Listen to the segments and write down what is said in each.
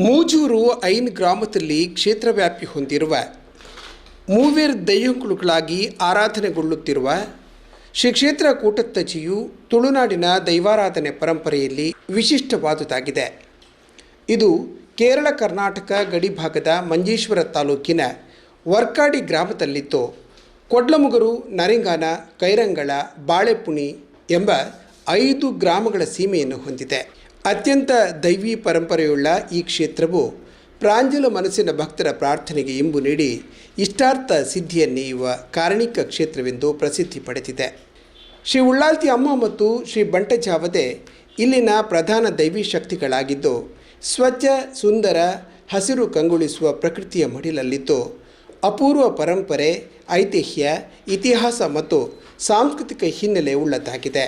ಮೂಜೂರು ಐನ್ ಗ್ರಾಮದಲ್ಲಿ ಕ್ಷೇತ್ರವ್ಯಾಪಿ ಹೊಂದಿರುವ ಮೂವೇರ್ ದೈವಗುಳುಗಳಾಗಿ ಆರಾಧನೆಗೊಳ್ಳುತ್ತಿರುವ ಶ್ರೀ ಕ್ಷೇತ್ರ ಕೂಟತ್ತಜಿಯು ತುಳುನಾಡಿನ ದೈವಾರಾಧನೆ ಪರಂಪರೆಯಲ್ಲಿ ವಿಶಿಷ್ಟವಾದುದಾಗಿದೆ. ಇದು ಕೇರಳ ಕರ್ನಾಟಕ ಗಡಿಭಾಗದ ಮಂಜೇಶ್ವರ ತಾಲೂಕಿನ ವರ್ಕಾಡಿ ಗ್ರಾಮದಲ್ಲಿದ್ದು ಕೊಡ್ಲಮುಗರು, ನರಿಂಗಾನ, ಕೈರಂಗಳ, ಬಾಳೆಪುಣಿ ಎಂಬ 5 ಗ್ರಾಮಗಳ ಸೀಮೆಯನ್ನು ಹೊಂದಿದೆ. ಅತ್ಯಂತ ದೈವಿ ಪರಂಪರೆಯುಳ್ಳ ಈ ಕ್ಷೇತ್ರವು ಪ್ರಾಂಜಲ ಮನಸ್ಸಿನ ಭಕ್ತರ ಪ್ರಾರ್ಥನೆಗೆ ಇಂಬು ನೀಡಿ ಇಷ್ಟಾರ್ಥ ಸಿದ್ಧಿಯನ್ನೀಯುವ ಕಾರಣಿಕ ಕ್ಷೇತ್ರವೆಂದು ಪ್ರಸಿದ್ಧಿ ಪಡೆದಿದೆ. ಶ್ರೀ ಉಳ್ಳಾಲ್ತಿ ಅಮ್ಮ ಮತ್ತು ಶ್ರೀ ಬಂಟಜಾವದೆ ಇಲ್ಲಿನ ಪ್ರಧಾನ ದೈವಿ ಶಕ್ತಿಗಳಾಗಿದ್ದು, ಸ್ವಚ್ಛ, ಸುಂದರ, ಹಸಿರು ಕಂಗೊಳಿಸುವ ಪ್ರಕೃತಿಯ ಮಡಿಲಲ್ಲಿದ್ದು ಅಪೂರ್ವ ಪರಂಪರೆ, ಐತಿಹ್ಯ, ಇತಿಹಾಸ ಮತ್ತು ಸಾಂಸ್ಕೃತಿಕ ಹಿನ್ನೆಲೆ ಉಳ್ಳದ್ದಾಗಿದೆ.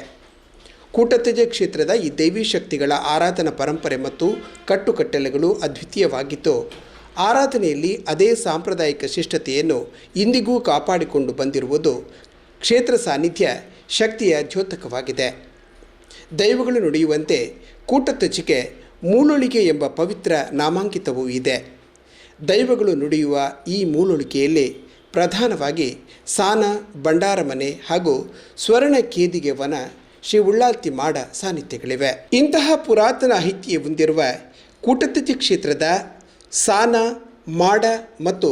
ಕೂಟತ್ತಜೆ ಕ್ಷೇತ್ರದ ಈ ದೈವಿ ಶಕ್ತಿಗಳ ಆರಾಧನಾ ಪರಂಪರೆ ಮತ್ತು ಕಟ್ಟುಕಟ್ಟಳೆಗಳು ಅದ್ವಿತೀಯವಾಗಿದ್ದು, ಆರಾಧನೆಯಲ್ಲಿ ಅದೇ ಸಾಂಪ್ರದಾಯಿಕ ಶಿಷ್ಟತೆಯನ್ನು ಇಂದಿಗೂ ಕಾಪಾಡಿಕೊಂಡು ಬಂದಿರುವುದು ಕ್ಷೇತ್ರ ಸಾನ್ನಿಧ್ಯ ಶಕ್ತಿಯ ದ್ಯೋತಕವಾಗಿದೆ. ದೈವಗಳು ನುಡಿಯುವಂತೆ ಕೂಟತ್ತಜಿಗೆ ಮೂಲೊಳಿಗೆ ಎಂಬ ಪವಿತ್ರ ನಾಮಾಂಕಿತವೂ ಇದೆ. ದೈವಗಳು ನುಡಿಯುವ ಈ ಮೂಲೊಳಿಕೆಯಲ್ಲಿ ಪ್ರಧಾನವಾಗಿ ಸಾನ, ಭಂಡಾರಮನೆ ಹಾಗೂ ಸ್ವರ್ಣ ಕೇದಿಗೆ ವನ, ಶ್ರೀ ಉಳ್ಳಾಲ್ತಿ ಮಾಡ ಸಾನ್ನಿಧ್ಯಗಳಿವೆ. ಇಂತಹ ಪುರಾತನ ಐತಿಹ್ಯ ಹೊಂದಿರುವ ಕೂಟತ್ತಜಿ ಕ್ಷೇತ್ರದ ಸಾನ, ಮಾಡ ಮತ್ತು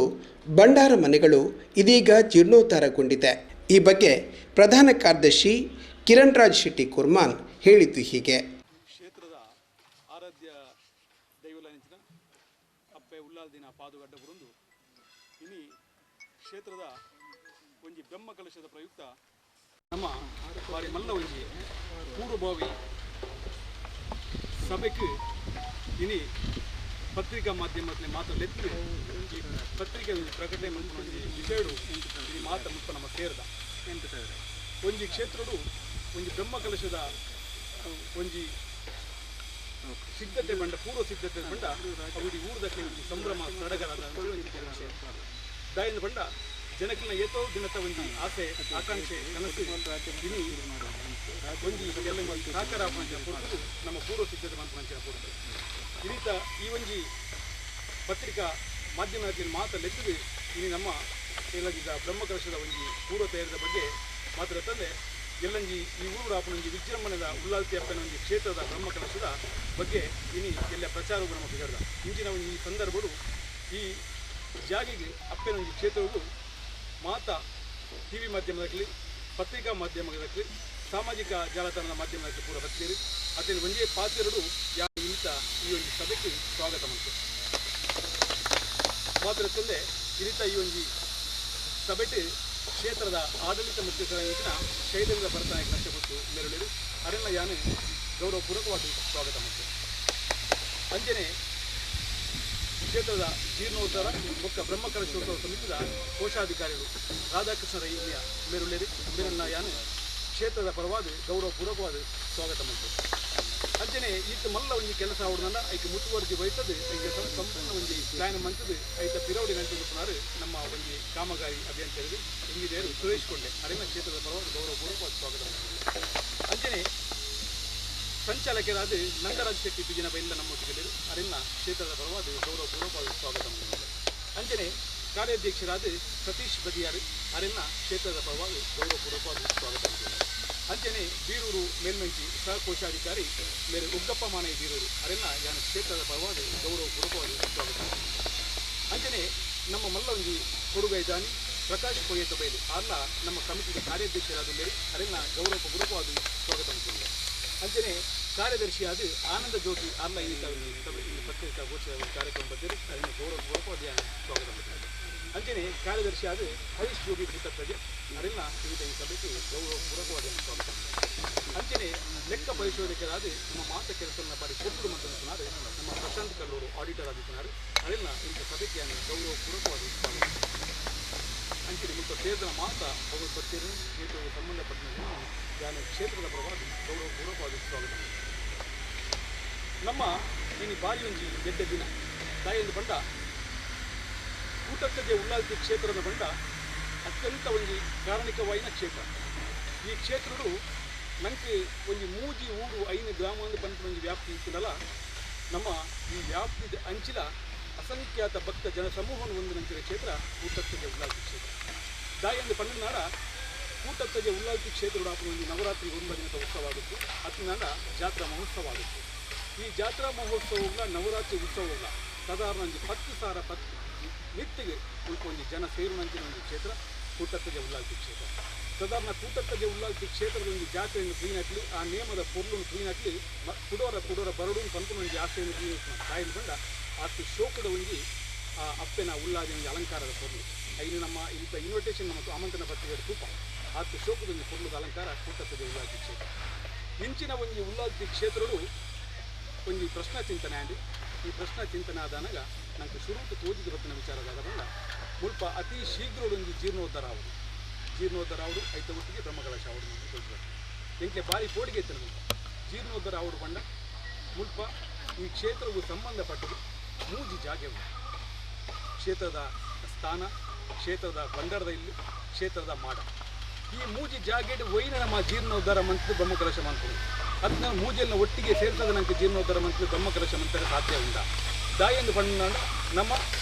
ಭಂಡಾರ ಮನೆಗಳು ಇದೀಗ ಜೀರ್ಣೋದ್ಧಾರಗೊಂಡಿದೆ. ಈ ಬಗ್ಗೆ ಪ್ರಧಾನ ಕಾರ್ಯದರ್ಶಿ ಕಿರಣ್ ರಾಜ್ ಶೆಟ್ಟಿ ಕುರ್ಮಾನ್ ಹೇಳಿದ್ದು ಹೀಗೆ. ಕ್ಷೇತ್ರದ ಆರಾಧ್ಯ ದೈವಲಂಚಿನ ಅಪ್ಪೆ ಉಳ್ಳಾಲ್ದಿನ ಪಾದುಗಡ್ಡ ಬುರುಂದು ಇನಿ ಕ್ಷೇತ್ರದ ಒಂಜಿ ಬ್ರಹ್ಮ ಕಲಶದ ಪ್ರಯುಕ್ತ ನಮ್ಮ ಬಾರಿ ಮಲ್ಲ ಒಂಜಿ ಪೂರ್ವಭಾವಿ ಸಭೆಗೆ ಇನಿ ಪತ್ರಿಕಾ ಮಾಧ್ಯಮದಲ್ಲಿ ಮಾತಾಡಲೆತ್ತು ಈ ಪತ್ರಿಕೆ ಪ್ರಕಟಣೆ ಮಂತ್ರಿ ವಿಷಯಡು ಈ ಮಾತ ಮುತ್ತ ನಮ್ಮ ಸೇರಿದ ಒಂಜಿ ಕ್ಷೇತ್ರಡು ಒಂಜಿ ಬ್ರಹ್ಮ ಕಲಶದ ಒಂಜಿ ಸಿದ್ಧತೆ ಬಂಡ, ಪೂರ್ವ ಸಿದ್ಧತೆ ಬಂಡ ಅವಡಿ ಊರ್ದಕ್ಕೆ ಸಂಭ್ರಮ ಸಡಗರದ ದಾಯಿಂದ ಬಂಡ ಜನಕ್ಕಿನ ಏತೋ ದಿನದ ಒಂಜಿ ಆಸೆ, ಆಕಾಂಕ್ಷೆ, ಕನಸು ಇನಿ ಒಂಜಿ ಎಲ್ಲ ಸಾಕಾರ ಕೊಡ್ತು ನಮ್ಮ ಪೂರ್ವ ಸಿದ್ಧತೆ ಮಂತ್ರ ಕೊಡ್ತು. ಈ ರೀತ ಈ ಒಂಜಿ ಪತ್ರಿಕಾ ಮಾಧ್ಯಮದಲ್ಲಿ ಮಾತಲ್ಲೆತ್ತಿದೆ ಇನಿ ನಮ್ಮ ಎಲ್ಲಂಜಿದ ಬ್ರಹ್ಮಕಲಶದ ಒಂಜಿ ಪೂರ್ವ ತಯಾರಿದ ಬಗ್ಗೆ ಮಾತಾಡ್ತಂದೆ ಎಲ್ಲಂಜಿ ಈ ಊರು ಆಪಣಂಜಿ ವಿಜೃಂಭಣೆದ ಉಳ್ಳಾಲ್ತಿ ಅಪ್ಪನ ಒಂಜಿ ಕ್ಷೇತ್ರದ ಬ್ರಹ್ಮಕಲಶದ ಬಗ್ಗೆ ಇನಿ ಎಲ್ಲ ಪ್ರಚಾರವು ನಮ್ಮ ಬಿಗಡ್ದ ಇಂಚಿನ ಒಂಜಿ ಈ ಸಂದರ್ಭಗಳು ಈ ಜಾಗಿಗೆ ಅಪ್ಪನ ಒಂಜಿ ಕ್ಷೇತ್ರವು ಮಾತಾ ಟಿವಿ ಮಾಧ್ಯಮದಲ್ಲಿ, ಪತ್ರಿಕಾ ಮಾಧ್ಯಮದಲ್ಲಿ, ಸಾಮಾಜಿಕ ಜಾಲತಾಣದ ಮಾಧ್ಯಮದಲ್ಲಿ ಪೂರ ಬರ್ತೇರಿ ಅದೇ ಒಂದೇ ಪಾತ್ರರು ಇಂಥ ಈ ಒಂದು ಸಭೆಗೆ ಸ್ವಾಗತ ಮಾಡ್ತಾರೆ. ಮಾತ್ರದಲ್ಲೇ ಈ ರೀತಿ ಈ ಒಂದು ಸಭೆಗೆ ಕ್ಷೇತ್ರದ ಆಡಳಿತ ಮುಖ್ಯಸ್ಥರಾಗಿನ ಶೈಲೇಂದ್ರ ಭರತನಾಯಕ ನಷ್ಟಪಟ್ಟು ಮೆರಳಿರು ಅರೆಲ್ಲ ಯಾನು ಗೌರವಪೂರ್ವಕವಾಗಿ ಸ್ವಾಗತ ಮಾಡ್ತಾರೆ. ಅಂಜನೆ ಕ್ಷೇತ್ರದ ಜೀರ್ಣೋದ್ಧಾರ ಒಕ್ಕ ಬ್ರಹ್ಮಕಲಶೋತ್ಸವ ಸಮಿತಿಯ ಕೋಶಾಧಿಕಾರಿಗಳು ರಾಧಾಕೃಷ್ಣ ರೈಯ ಮೆರುಳೇರಿ ಮೇರನ್ನ ಯಾನು ಕ್ಷೇತ್ರದ ಪರವಾದ ಗೌರವಪೂರ್ವಕವಾದ ಸ್ವಾಗತ ಮಾಡ್ತಾರೆ. ಅಂಚನೆ ಈತ ಮಲ್ಲ ಒಂಜಿ ಕೆಲಸ ಅವಡನ್ನ ಐಕೆ ಮುತುವರ್ಜಿ ವಹಿಸದು ಐಕೆ ಸಂಪೂರ್ಣ ಒಂಜಿ ಪ್ಲಾನ್ ಮಂತದು ಐತ ಪಿರವಡಿ ನಂಟುನಾರು ನಮ್ಮ ಒಂಜಿ ಕಾಮಗಾರಿ ಅಭಿಯಂತರಿಗೆ ಇಂಜಿನಿಯರ್ ಸುರೇಶ್ ಕೊಂಡೆ ಅರಣ್ಯ ಕ್ಷೇತ್ರದ ಪರವಾದ ಗೌರವಪೂರ್ವಕವಾದ ಸ್ವಾಗತ ಮಾಡ್ತಾರೆ. ಅಂಚನೆ ಸಂಚಾಲಕರಾದ ನಂದರಾಜ್ ಶೆಟ್ಟಿ ಬಿಜಿನ ಬೈಲ ನಮ್ಮೊಟ್ಟಿಗೆ ಅರಣ್ಯ ಕ್ಷೇತ್ರದ ಪರವಾದ ಗೌರವಪೂರ್ವಕವಾದ ಸ್ವಾಗತ ಮಾಡ್ತಾರೆ. ಅಂಚನೆ ಕಾರ್ಯಾಧ್ಯಕ್ಷರಾದ ಸತೀಶ್ ಬದಿಯಾರ್ ಅರಣ್ಯ ಕ್ಷೇತ್ರದ ಪರವಾದ ಗೌರವಪೂರ್ವಕವಾದ ಸ್ವಾಗತ ಮಾಡ್ತಾರೆ. ಅಂಚನೆ ಬೀರೂರು ಮೇಲ್ಮಂಚಿ ಸಹ ಕೋಶಾಧಿಕಾರಿ ಮೇರೆ ಉಗ್ಗಪ್ಪ ಮಾನೈ ಬೀರೂರು ಅರಣ್ಯ ಯಾನ ಕ್ಷೇತ್ರದ ಪರವಾದ ಗೌರವಪೂರ್ವಕವಾದ ಸ್ವಾಗತ ಮಾಡ್ತಾರೆ. ಅಂಚನೆ ನಮ್ಮ ಮಲ್ಲವಂಜಿ ಕೊಡುಗೈದಾನಿ ಪ್ರಕಾಶ್ ಕೊಯ್ಯತ ಬೈಲು ಅಲ್ಲ ನಮ್ಮ ಕಮಿಟಿಯ ಕಾರ್ಯಾಧ್ಯಕ್ಷರಾದ ಮೇಲೆ ಅರಣ್ಯ ಗೌರವಪೂರ್ವಕವಾದ ಸ್ವಾಗತ ಮಾಡ್ತಾರೆ. ಅಂಚನೆ ಕಾರ್ಯದರ್ಶಿಯಾದ ಆನಂದ ಜ್ಯೋತಿ ಅಲ್ಲ ಈ ಪತ್ರಿಕಾ ಗೋಚರ ಕಾರ್ಯಕ್ರಮ ಬಗ್ಗೆ ಅರಣ್ಯ ಗೌರವಪೂರ್ವಕವಾದ ಸ್ವಾಗತ ಮಾಡ್ತಾರೆ. ಅಂಚನೆ ಕಾರ್ಯದರ್ಶಿಯಾದ ಹರೀಶ್ ಜೋಗಿ ಕೂಟತ್ತಜೆ ಅರಣ್ಯ ವಿವಿಧ ಈ ಸಭೆಗೆ ಗೌರವಪೂರ್ವಕವಾದ ಸ್ವಾಗತ. ಅಂಚನೆ ಲೆಕ್ಕ ಪರಿಶೋಧಕರಾದ ನಮ್ಮ ಮಾತ ಕೆಲಸವನ್ನು ಬಾರಿ ಕೊಟ್ಟು ಮಂತ್ರಿಸುತ್ತಾರೆ ನಮ್ಮ ಪ್ರಶಾಂತ್ ಕಲ್ಲೂರು ಆಡಿಟರ್ ಆಗಿದ್ದಾರೆ ಅರಣ್ಯ ಇಂಥ ಸಭೆಗೆ ಗೌರವಪೂರ್ವಕವಾದ ಸ್ವಾಗತ. ಅಂಚನೆ ಮುಖ್ಯ ಸೇರಿದ ಮಾತ ಅವರು ಬರ್ತೀರಿ ಕ್ಷೇತ್ರಕ್ಕೆ ಸಂಬಂಧಪಟ್ಟ ನಾನು ಕ್ಷೇತ್ರದ ಪರವಾದ ಗೌರವಪೂರ್ವಕವಾದ ಸ್ವಾಗತ. ನಮ್ಮ ಇನ್ನು ಬಾರಿ ಒಂಜಿ ಗೆಡ್ಡ ದಿನ ತಾಯಿಯಿಂದ ಬಂಡ ಕೂಟತ್ತಜೆ ಉಳ್ಳಾಲ್ತಿ ಕ್ಷೇತ್ರದ ಬಂಡ ಅತ್ಯಂತ ಒಂದು ಕಾರಣಿಕವಾಯಿನ ಕ್ಷೇತ್ರ. ಈ ಕ್ಷೇತ್ರಗಳು ನಂಗೆ ಒಂದು ಮೂಜಿ ಊರು 5 ಗ್ರಾಮ ಪಂಚ ಒಂದು ವ್ಯಾಪ್ತಿ ಇತ್ತಿನಲ್ಲ ನಮ್ಮ ಈ ವ್ಯಾಪ್ತಿದ ಅಂಚಿನ ಅಸಂಖ್ಯಾತ ಭಕ್ತ ಜನ ಸಮೂಹವನ್ನು ಹೊಂದಿನ ಕ್ಷೇತ್ರ ಕೂಟತ್ತಜೆ ಉಳ್ಳಾಲ್ತಿ ಕ್ಷೇತ್ರ ದಾಯಂದು ಪನ್ನನಾಡ ಕೂಟತ್ತಜೆ ಉಳ್ಳಾಲ್ತಿ ಕ್ಷೇತ್ರ ಒಂದು ನವರಾತ್ರಿ 9 ದಿನದ ಉತ್ಸವ ಆಗುತ್ತೆ ಅತ್ತಿನಾಡ ಜಾತ್ರಾ ಮಹೋತ್ಸವ ಆಗುತ್ತೆ ಈ ಜಾತ್ರಾ ಮಹೋತ್ಸವಗಳ ನವರಾತ್ರಿ ಉತ್ಸವಗಳ ಸಾಧಾರಣ ಒಂದು 10,000 ನಿತ್ತಿಗೆ ಒಂದು ಜನ ಸೇರುವಂಚಿನ ಒಂದು ಕ್ಷೇತ್ರ ಕೂಟತ್ತಜೆ ಉಳ್ಳಾಲ್ತಿ ಕ್ಷೇತ್ರ ಸಾಧಾರಣ ಕೂಟತ್ತಜೆ ಉಳ್ಳಾಲ್ತಿ ಕ್ಷೇತ್ರದ ಒಂದು ಜಾತ್ರೆಯನ್ನು ಕ್ಲೀನಾಕಲಿ ಆ ನೇಮದ ಪೊರ್ಲನ್ನು ಕ್ಲೀನಾಕಲಿ ಕುಡೋರ ಬರಡು ಪಂಪನ ಒಂದು ಆಸೆಯನ್ನು ಕ್ಲೀನ್ ಕಾಯಿಲ್ ಬಂಡ ಅಷ್ಟು ಶೋಕದ ಒಂದು ಅಪ್ಪೆನ ಉಳ್ಳಾದಿ ಒಂದು ಅಲಂಕಾರದ ಪೊರ್ಲು ಐದು ನಮ್ಮ ಇಂಥ ಇನ್ವಿಟೇಷನ್ ನಮ್ಮ ಆಮಂತ್ರಣ ಪತ್ರಿಕೆ ತೂಪ ಅಷ್ಟು ಶೋಕದ ಒಂದು ಪೊರ್ಲದ ಅಲಂಕಾರ ಕೂಟತ್ತಜೆ ಉಳ್ಳಾಲ್ತಿ ಕ್ಷೇತ್ರ ಇಂಚಿನ ಒಂದು ಉಳ್ಳಾಲ್ತಿ ಕ್ಷೇತ್ರಗಳು ಒಂದು ಪ್ರಶ್ನಾ ಚಿಂತನೆ ಅಂಡಿ ಈ ಪ್ರಶ್ನಾ ಚಿಂತನೆ ಆದಾಗ ನಂಗೆ ಶುರುವಿಗೆ ತೋಜಿದ ಬತ್ತಿನ ವಿಚಾರದಾದ್ರಿಂದ ಮುಲ್ಪ ಅತಿ ಶೀಘ್ರ ಒಂದು ಜೀರ್ಣೋದ್ಧಾರ ಆವುದು ಐತ ಒಟ್ಟಿಗೆ ಬ್ರಹ್ಮಕಲಶ ಆವುದು ನಮಗೆ ತೋಜಿದ ಎಂಕೆ ಭಾರಿ ಪೋಡಿಗೆ ಇತ್ತು ನಮಗೆ ಜೀರ್ಣೋದ್ಧಾರ ಆವುದು ಬಂಡ ಮುಲ್ಪ ಈ ಕ್ಷೇತ್ರವು ಸಂಬಂಧಪಟ್ಟದು ಮೂಜಿ ಜಾಗವು ಕ್ಷೇತ್ರದ ಸ್ಥಾನ ಕ್ಷೇತ್ರದ ಬಂಡರದ ಇಲ್ಲಿ ಕ್ಷೇತ್ರದ ಮಾಡ ಈ ಮೂಜಿ ಜಾಗೆಡ್ ಒಯ್ನ ನಮ್ಮ ಜೀರ್ಣೋದ್ಧಾರ ಮಂತ್ರಿ ಬ್ರಹ್ಮಕಲಶ ಮಂತ್ರಿ ಅದನ್ನ ಮೂಜೆಯನ್ನು ಒಟ್ಟಿಗೆ ಸೇರಿಸದ ನನಗೆ ಜೀರ್ಣೋದ್ಧಾರ ಮಂತ್ರಿ ಬ್ರಹ್ಮಕಲಶ ಮಂತ್ರಿ ಸಾಧ್ಯ ಉಂಟ ದಾಯಂದು ಬಣ್ಣ ನಮ್ಮ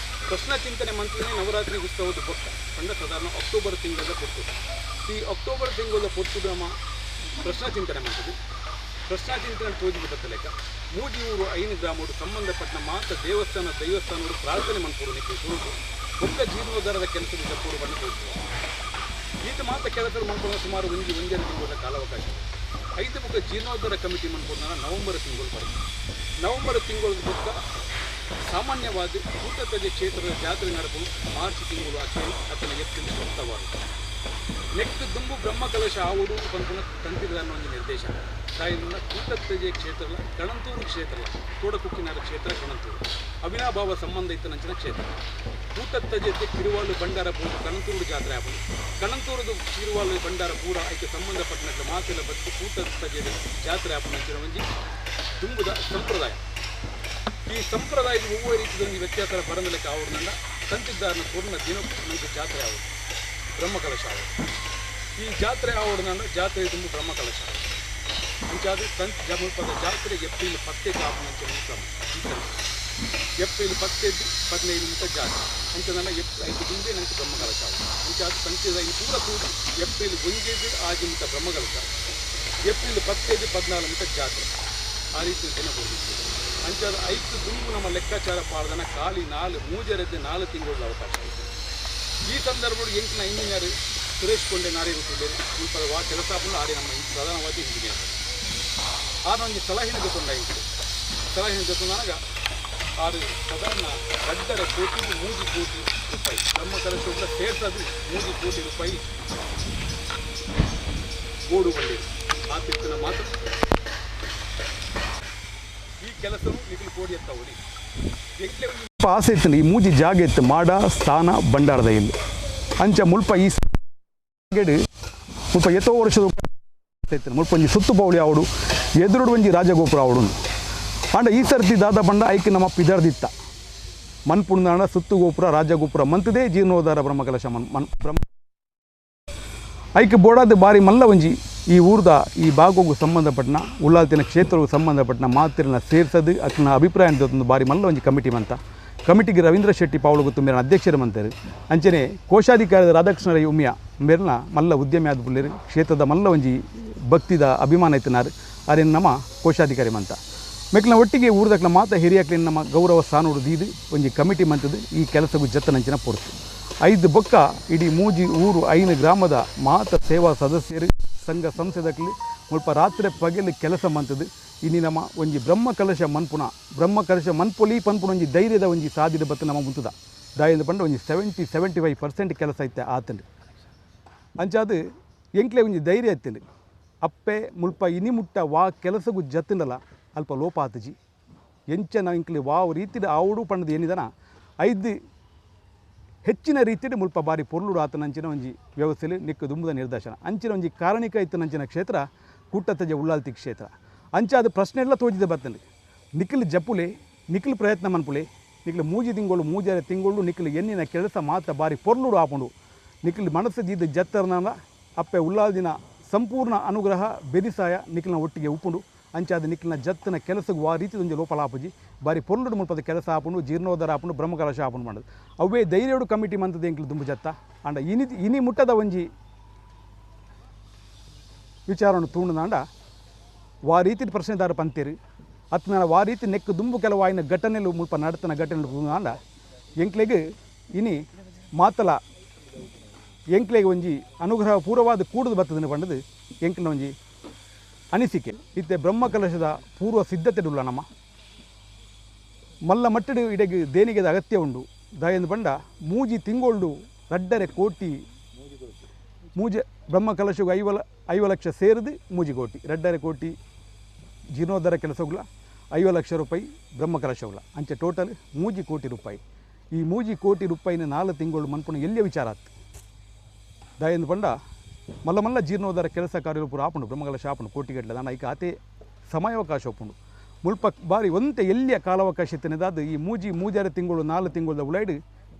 ಪ್ರಶ್ನಾ ಚಿಂತನೆ ಮಂತ್ರಿನೇ ನವರಾತ್ರಿ ಉತ್ಸವದ ಪೊಟ್ಟ ಬಂದ ಸಾಧಾರಣ ಅಕ್ಟೋಬರ್ ತಿಂಗಳ ಪೊಟ್ಟು ಈ ಅಕ್ಟೋಬರ್ ತಿಂಗಳ ಪೊಟ್ಟು ನಮ್ಮ ಪ್ರಶ್ನಾ ಚಿಂತನೆ ಮಾಡ್ತೀವಿ ಪ್ರಶ್ನಾ ಚಿಂತನೆ ತೋಜಿಗೆ ಬತ್ತಲೆಕ್ಕ ಮೂಜಿ ಊರು 5 ಗ್ರಾಮಗಳು ಸಂಬಂಧಪಟ್ಟ ಮಾತ್ರ ದೈವಸ್ಥಾನಗಳು ಪ್ರಾರ್ಥನೆ ಮಾಡ್ಕೊಡು ನಿಕ್ಕೆ ಶುರು ಒಕ್ಕ ಜೀರ್ಣೋದ್ಧಾರದ ಕೆಲಸದಿಂದ ಕೂಡ ಬಣ್ಣ ತೋರಿಸುವ ಈತ ಮಾತ್ರ ಕೆಲಸ ಮಾಡ್ಕೊಳ್ಳೋ ಸುಮಾರು ಒಂದೆರಡು ತಿಂಗಳ ಕಾಲಾವಕಾಶ 5 ಬುಕ್ಕ ಜೀರ್ಣೋದ್ಧಾರ ಕಮಿಟಿ ಮಾಡ್ಕೊಂಡ ನವೆಂಬರ್ ತಿಂಗಳು ಬರುತ್ತೆ ನವೆಂಬರ್ ತಿಂಗಳ ಬುಕ್ಕ ಸಾಮಾನ್ಯವಾಗಿ ಕೂಟತ್ತಜೆ ಕ್ಷೇತ್ರದ ಜಾತ್ರೆ ನಡೆಸಲು ಮಾರ್ಚ್ ತಿಂಗಳು ಆತನ ಎತ್ತಿನ ಸೂಕ್ತವಾಗುತ್ತೆ ನೆಕ್ಸ್ಟ್ ದುಂಬು ಬ್ರಹ್ಮಕಲಶ ಆವುದು ಪಂಪನ ತಂತಿದ ಅನ್ನೋ ಒಂದು ನಿರ್ದೇಶನ ತಾಯಿನ ಕೂಟತ್ತಜೆ ಕ್ಷೇತ್ರಲ್ಲ ಕಣಂತೂರು ಕ್ಷೇತ್ರಲ್ಲ ತೋಡಕುಕ್ಕಿನಾರ ಕ್ಷೇತ್ರ ಕಣಂತೂರು ಅವಿನಾಭಾವ ಸಂಬಂಧ ಇತ್ತ ನಂಚಿನ ಕ್ಷೇತ್ರ ಕೂಟತ್ತಜೆ ಕಿರುವಾಲು ಬಂಡಾರ ಪೂರ ಕಣಂತೂರು ಜಾತ್ರೆ ಆಗೋದು ಕಣಂತೂರದು ಕಿರುವಾಲು ಬಂಡಾರ ಪೂರ ಅದಕ್ಕೆ ಸಂಬಂಧಪಟ್ಟಂತೆ ಮಾತೆಲ್ಲ ಬದುಕು ಕೂಟತ್ತಜೆ ಜಾತ್ರೆ ಆಪ ನಂಚಿನ ಒಂಜಿ ದುಂಬುದ ಸಂಪ್ರದಾಯ ಈ ಸಂಪ್ರದಾಯದ ಒவ்வொரு ರೀತಿಯಲ್ಲಿ ವ್ಯತ್ಯಾಸ ಬರಂದಲೆಕ್ಕ ಅವ್ರನ್ನ ತಂತಿದ್ದಾರನ ಪೂರ್ಣ ದಿನ ನಮಗೆ ಜಾತ್ರೆ ಆಗೋದು ಬ್ರಹ್ಮಕಲಶ ಆಗೋದು ಈ ಜಾತ್ರೆ ಆವಡನ ಜಾತ್ರೆ ತುಂಬ ಬ್ರಹ್ಮಕಲಶ ಅಂಚಾದ ಮುಲ್ಪದ ಜಾತ್ರೆ ಏಪ್ರಿಲ್ 10 ಆಪನಂಚೆ ಮುಕ್ರಮ ಏಪ್ರಿಲ್ 10-15 ನಿಮಿಷ ಜಾತ್ರೆ ಅಂಚನಲ್ಲ 5 ದಿಂದೆ ನಂಗೆ ಬ್ರಹ್ಮಕಲಶ ಆಗೋದು ಅಂಚಾದ ಸಂಖ್ಯೆದ ಈ ಪೂರ ಕೂಡಿ ಏಪ್ರಿಲ್ 1 ಆಗಿಂತ ಬ್ರಹ್ಮಕಲಶ ಏಪ್ರಿಲ್ 10-14 ನಿಮಿಷ ಜಾತ್ರೆ ಆ ರೀತಿ ದಿನ ಹೋಗಿತ್ತು ಅಂಚಾದ 5 ದುಂಬು ನಮ್ಮ ಲೆಕ್ಕಾಚಾರ ಪಾಡ್ದನ ಖಾಲಿ 4 ತಿಂಗಳ ಅವಕಾಶ ಆಯಿತು ಈ ಸಂದರ್ಭದಲ್ಲಿ ಎಂಟಿನ ಇಂಜಿನಿಯರ್ ಸುರೇಶ್ ಕೊಂಡೆ ನಾರಿ ರೂಪಿದ್ದಾರೆ ಮುಲ್ಪದ ಕೆಲಸ ಆಡಿ ನಮ್ಮ ಪ್ರಧಾನವಾಗಿ ಇಂಜಿನಿಯರ್ ಆದೊಂದು ಸಲಹಿನ ಜೊತೆ ಸಲಹಿನ ಜೊತೆ ನನಗೆ ಆರು ಸಾಧಾರಣ ಗಡ್ಡರ ಕೋಟಿ 3 ಕೋಟಿ ರೂಪಾಯಿ ನಮ್ಮ ಕೆಲಸದಿಂದ ಸೇರ್ಸೋದು 3 ಕೋಟಿ ರೂಪಾಯಿ ಗೋಡು ಬಂದಿದೆ ಆ ತಿರ್ಕಿನ ಮಾತ್ರ ಈ ಕೆಲಸವು ನಿಖಿಲ್ ಕೋಡಿ ಅಂತ ಹೋಗಿ ಆಸೆ ಇತ್ತು ಈ ಮೂಜಿ ಜಾಗ ಇತ್ತು ಮಾಡ ಸ್ಥಾನ ಬಂಡಾರದ ಇಲ್ಲಿ ಅಂಚ ಮುಲ್ಪ ಈ ಮುಲ್ಪ ಎತ್ತೋ ವರ್ಷದ ಮುಲ್ಪ ಒಂಜಿ ಸುತ್ತು ಪೌಳಿ ಆವಡು ಎದುರುಡು ಒಂಜಿ ರಾಜಗೋಪುರ ಆವಡು ಅಂಡ ಈ ಸರ್ತಿ ದಾದ ಬಂಡ ಐಕೆ ನಮ್ಮ ಪಿದರ್ದಿತ್ತ ಮನ್ಪುಣ್ಣ ಸುತ್ತು ಗೋಪುರ ರಾಜಗೋಪುರ ಮಂತದೇ ಜೀರ್ಣೋದ್ಧಾರ ಬ್ರಹ್ಮಕಲಶ ಬ್ರಹ್ಮ ಐಕೆ ಬೋಡಾದ ಬಾರಿ ಮಲ್ಲ ಒಂಜಿ ಈ ಊರ್ದ ಈ ಭಾಗಕ್ಕೂ ಸಂಬಂಧಪಟ್ಟನ ಉಳ್ಳಾಲ್ತಿನ ಕ್ಷೇತ್ರಕ್ಕೂ ಸಂಬಂಧಪಟ್ಟನ ಮಾತಿರನ್ನ ಸೇರ್ಸೋದು ಅದನ್ನ ಅಭಿಪ್ರಾಯ ಒಂದು ಬಾರಿ ಮಲ್ಲ ಒಂಜಿ ಕಮಿಟಿ ಮಂತ ಕಮಿಟಿಗೆ ರವೀಂದ್ರ ಶೆಟ್ಟಿ ಪಾವಳು ಗೊತ್ತು ಮೇರೆ ಅಧ್ಯಕ್ಷರು ಮಂತಾರೆ ಅಂಚನೆ ಕೋಶಾಧಿಕಾರದ ರಾಧಾಕೃಷ್ಣ ರೈ ಉಮ್ಯ ಮೇರ್ನ ಮಲ್ಲ ಉದ್ಯಮಿ ಆದ ಬುಳ್ಳಿರು ಕ್ಷೇತ್ರದ ಮಲ್ಲ ಒಂಜಿ ಭಕ್ತಿದ ಅಭಿಮಾನ ಇತ್ತನಾರು ಅರೇನು ನಮ್ಮ ಕೋಶಾಧಿಕಾರಿ ಮಂತ ಮೆಕ್ಲ ಒಟ್ಟಿಗೆ ಊರ್ದಕ್ಲ ಮಾತ ಹಿರಿಯಕ್ಲಿನ ನಮ್ಮ ಗೌರವ ಸ್ಥಾನೋಡು ದೀದು ಒಂಜಿ ಕಮಿಟಿ ಮಂತದ್ದು ಈ ಕೆಲಸಕ್ಕೂ ಜತ್ತನಂಚಿನ ಪೊರ್ತು 5 ಬೊಕ್ಕ ಇಡೀ ಮೂಜಿ ಊರು 5 ಗ್ರಾಮದ ಮಾತ ಸೇವಾ ಸದಸ್ಯರು ಸಂಘ ಸಂಸದಕ್ಲಿ ಮುಲ್ಪ ರಾತ್ರಿ ಪಗಲು ಕೆಲಸ ಮಂತದ್ದು ಇನ್ನು ನಮ್ಮ ಒಂಜಿ ಬ್ರಹ್ಮಕಲಶ ಮನ್ಪೊಲಿ ಪನ್ಪುನ ಒಂಜಿ ಧೈರ್ಯದ ಒಂಜಿ ಸಾಧಿದ ಬತ್ತು ನಮ್ಮ ಮುಂತದ ದಾಯಿಂದ ಬಂಡ ಒಂಜಿ 70-75% ಕೆಲಸ ಐತೆ ಆತಂಡು ಅಂಚಾದು ಎಂಕ್ಲೆ ಒಂಜಿ ಧೈರ್ಯ ಇತ್ತಂಡು ಅಪ್ಪೆ ಮುಲ್ಪ ಇನಿ ಮುಟ್ಟ ವಾ ಕೆಲಸಗೂ ಜತ್ತಂಡಲ್ಲ ಅಲ್ಪ ಲೋಪ ಆತಜಿ ಎಂಚನ ಇಂಕ್ಲೆ ವಾವ್ ರೀತಿದ ಆವಡು ಪಣ್ಣದು ಏನಿದನ 5 ಹೆಚ್ಚಿನ ರೀತಿಯಲ್ಲಿ ಮುಲ್ಪ ಬಾರಿ ಪೊರ್ಲುಡು ಆತನಂಚಿನ ಒಂಜಿ ವ್ಯವಸ್ಥೆಯಲ್ಲಿ ನಿಕ್ಕು ದುಂಬುದ ನಿರ್ದೇಶನ ಅಂಚಿನ ಒಂಜಿ ಕಾರಣಿಕ ಇತ್ತನಂಚಿನ ಕ್ಷೇತ್ರ ಕೂಟತ್ತಜೆ ಉಳ್ಳಾಲ್ತಿ ಕ್ಷೇತ್ರ ಅಂಚ ಅದು ಪ್ರಶ್ನೆ ಎಲ್ಲ ತೋಜಿದೆ ಬರ್ತಂಡು ನಿಖಿಲ್ ಜಪ್ಪುಲೆ ನಿಖಿಲ್ ಪ್ರಯತ್ನ ಮನ್ಪುಲೆ ನಿಖಿಲ್ ಮೂಜಾರೆ ತಿಂಗಳು ನಿಖಿಲ್ ಎನ್ನಿನ ಕೆಲಸ ಮಾತ ಬಾರಿ ಪೊರ್ಲುಡು ಆಪುಂಡು ನಿಖಿಲ್ ಮನಸ್ಸು ದೀದ ಜತ್ತರನ ಅಪ್ಪೆ ಉಳ್ಳಾಲ್ದಿನ ಸಂಪೂರ್ಣ ಅನುಗ್ರಹ ಬೆದಿಸಾಯ ನಿಖಿಲ್ನ ಒಟ್ಟಿಗೆ ಉಪ್ಪುಂಡು ಅಂಚಾದ ನಿಖಿಲ್ನ ಜತ್ತನ ಕೆಲಸಗೂ ಆ ರೀತಿ ಒಂಜಿ ಲೋಪಲಾಪಜಿ ಬಾರಿ ಪೊರ್ಲುಡು ಮುಲ್ಪದ ಕೆಲಸ ಆಪುಂಡು ಜೀರ್ಣೋದ್ಧಾರ ಆಪುಂಡು ಬ್ರಹ್ಮಕಲಶ ಆಪುಂಡು ಮಾಡೋದು ಅವೇ ಧೈರ್ಯಡು ಕಮಿಟಿ ಮಂತದ ಎಂಕ್ಲು ದುಂಬು ಜತ್ತ ಅಂಡ ಇನಿ ಮುಟ್ಟದ ಒಂಜಿ ವಿಚಾರವನ್ನು ತೂಂಡುನಾಂಡ ವಾ ರೀತಿ ಪ್ರಶ್ನೆದಾರ ಪಂತೇರು ಅತ್ನ ವಾ ರೀತಿ ನೆಕ್ಕು ದುಂಬು ಕೆಲವು ಆಯ್ನ ಘಟನೆಲು ಮುಲ್ಪ ನಡತನ ಘಟನೆಲು ತೂಂಡುನಾಂಡ ಎಂಕ್ಲೆಗೆ ಇನಿ ಮಾತಲ ಎಂಕ್ಲೆಗೆ ಒಂಜಿ ಅನುಗ್ರಹ ಪೂರ್ವವಾದ ಕೂಡುದು ಬರ್ತದನ್ನು ಪಂಡದು ಎಂಕ್ಲಿನ ಒಂಜಿ ಅನಿಸಿಕೆ ಇತ್ತೆ ಬ್ರಹ್ಮಕಲಶದ ಪೂರ್ವ ಸಿದ್ಧತೆಡುಲ್ಲ ನಮ್ಮ ಮಲ್ಲ ಮಟ್ಟಡು ಇಡೆಗೆ ದೇನಿಗೆದ ಅಗತ್ಯ ಉಂಡು ದಯಂದು ಪಂಡ ಮೂಜಿ ತಿಂಗೊಳ್ಡು ರಡ್ಡರೆ ಕೋಟಿ ಮೂಜೆ ಬ್ರಹ್ಮಕಲಶಗೂ 5 ಲಕ್ಷ ಸೇರಿದು ಮೂಜಿಗೋಟಿ ರಡ್ಡರೆ ಕೋಟಿ ಜೀರ್ಣೋದ್ಧಾರ ಕೆಲಸಗಳ 5 ಲಕ್ಷ ರೂಪಾಯಿ ಬ್ರಹ್ಮಕಲಶಗಳ ಅಂಚೆ ಟೋಟಲ್ 3 ಕೋಟಿ ರೂಪಾಯಿ ಈ 3 ಕೋಟಿ ರೂಪಾಯಿನ 4 ತಿಂಗಳು ಮನ್ಪುಣ ಎಲ್ಲಿಯ ವಿಚಾರ ಆಯ್ತು ದಯಂದು ಪಂಡ ಮಲ್ಲ ಮಲ್ಲ ಜೀರ್ಣೋದ್ಧಾರ ಕೆಲಸ ಕಾರ್ಯ ಪೂರ ಆಪುಂಡು ಬ್ರಹ್ಮಕಲಶ ಆಪುಂಡು ಕೋಟಿಗಟ್ಟಲೆ ನಾನು ಐಕ ಆತೆ ಸಮಯಾವಕಾಶ ಒಪ್ಪುಂಡು ಮುಲ್ಪ ಬಾರಿ ಒಂತೆ ಎಲ್ಲಿಯ ಕಾಲಾವಕಾಶ ಇತ್ತನೇದಾದ ಈ ಮೂಜಾರು ತಿಂಗಳು 4 ತಿಂಗಳದ ಉಳಾಯ್ಡು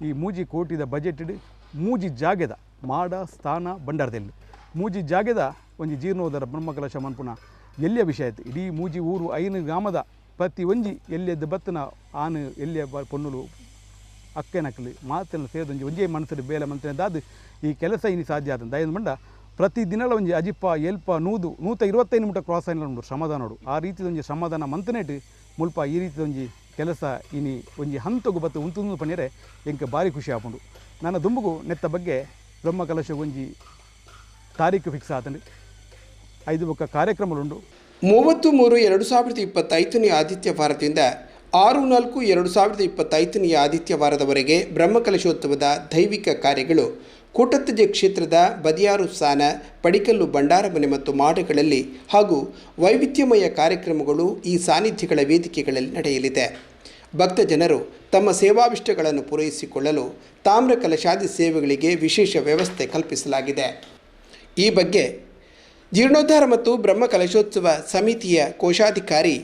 ಈ 3 ಕೋಟಿದ ಬಜೆಟ್ ಮೂಜಿ ಜಾಗೆದ ಮಾಡ ಸ್ಥಾನ ಬಂಡಾರದಲ್ಲಿ ಮೂಜಿ ಜಾಗೆದ ಒಂಜಿ ಜೀರ್ಣೋದ್ಧಾರ ಬ್ರಹ್ಮಕಲಶ ಮನ್ಪುಣ ಎಲ್ಲಿಯ ವಿಷಯ ಆಯ್ತು ಇಡೀ ಮೂಜಿ ಊರು 5 ಗ್ರಾಮದ ಪ್ರತಿ ಒಂಜಿ ಎಲ್ಲಿಯದ್ದು ಬತ್ತನ ಆನು ಎಲ್ಲಿಯ ಪೊನ್ನುಲು ಅಕ್ಕೆನಕ್ಕಲು ಮಾತನ್ನು ಸೇರಿದೊಂಜಿ ಒಂಜೇ ಮನಸ್ಸು ಬೇಲೆ ಮಂತನೇದಾದ ಈ ಕೆಲಸ ಇನಿ ಸಾಧ್ಯ ಆದ ದಯಂದು ಮಂಡ ಪ್ರತಿ ದಿನಲ ಒಂಜಿ ಅಜಿಪ್ಪ ಎಲ್ಪ 125 ನಿಮಿಟ ಕ್ರಾಸ್ ಆಯ್ನ ಉಂಡು ಶ್ರಮದಾನೋಡು ಆ ರೀತಿದೊಂಜಿ ಶ್ರಮದಾನ ಮಂತನೇಟ್ ಮುಲ್ಪ ಈ ರೀತಿದೊಂಜಿ ಕೆಲಸ ಇನಿ ಒಂಜಿ ಹಂತಗು ಬತ್ತು ಉಂತುಂದು ಪನ್ಯರೆ ಎಂಕ ಭಾರಿ ಖುಷಿ ಆಪುಂಡು ನನ್ನ ದುಂಬುಗು ನೆತ್ತ ಬಗ್ಗೆ ಬ್ರಹ್ಮಕಲಶ ಒಂಜಿ ತಾರೀಕು ಫಿಕ್ಸ್ ಆತಂಡು 5 ಬೊಕ್ಕ ಕಾರ್ಯಕ್ರಮಗಳುಂಡು 33/2025 ಆದಿತ್ಯವಾರದಿಂದ 6/4/2025 ಆದಿತ್ಯವಾರದವರೆಗೆ ಬ್ರಹ್ಮಕಲಶೋತ್ಸವದ ದೈವಿಕ ಕಾರ್ಯಗಳು ಕೂಟತ್ತಜೆ ಕ್ಷೇತ್ರದ ಬದಿಯಾರು ಸಾನ ಪಡಿಕಲ್ಲು ಭಂಡಾರಮನೆ ಮತ್ತು ಮಾಡಗಳಲ್ಲಿ ಹಾಗೂ ವೈವಿಧ್ಯಮಯ ಕಾರ್ಯಕ್ರಮಗಳು ಈ ಸಾನ್ನಿಧ್ಯಗಳ ವೇದಿಕೆಗಳಲ್ಲಿ ನಡೆಯಲಿದೆ. ಭಕ್ತ ಜನರು ತಮ್ಮ ಸೇವಾವಿಷ್ಟಗಳನ್ನು ಪೂರೈಸಿಕೊಳ್ಳಲು ತಾಮ್ರ ಕಲಶಾದಿ ಸೇವೆಗಳಿಗೆ ವಿಶೇಷ ವ್ಯವಸ್ಥೆ ಕಲ್ಪಿಸಲಾಗಿದೆ. ಈ ಬಗ್ಗೆ ಜೀರ್ಣೋದ್ಧಾರ ಮತ್ತು ಬ್ರಹ್ಮಕಲಶೋತ್ಸವ ಸಮಿತಿಯ ಕೋಶಾಧಿಕಾರಿ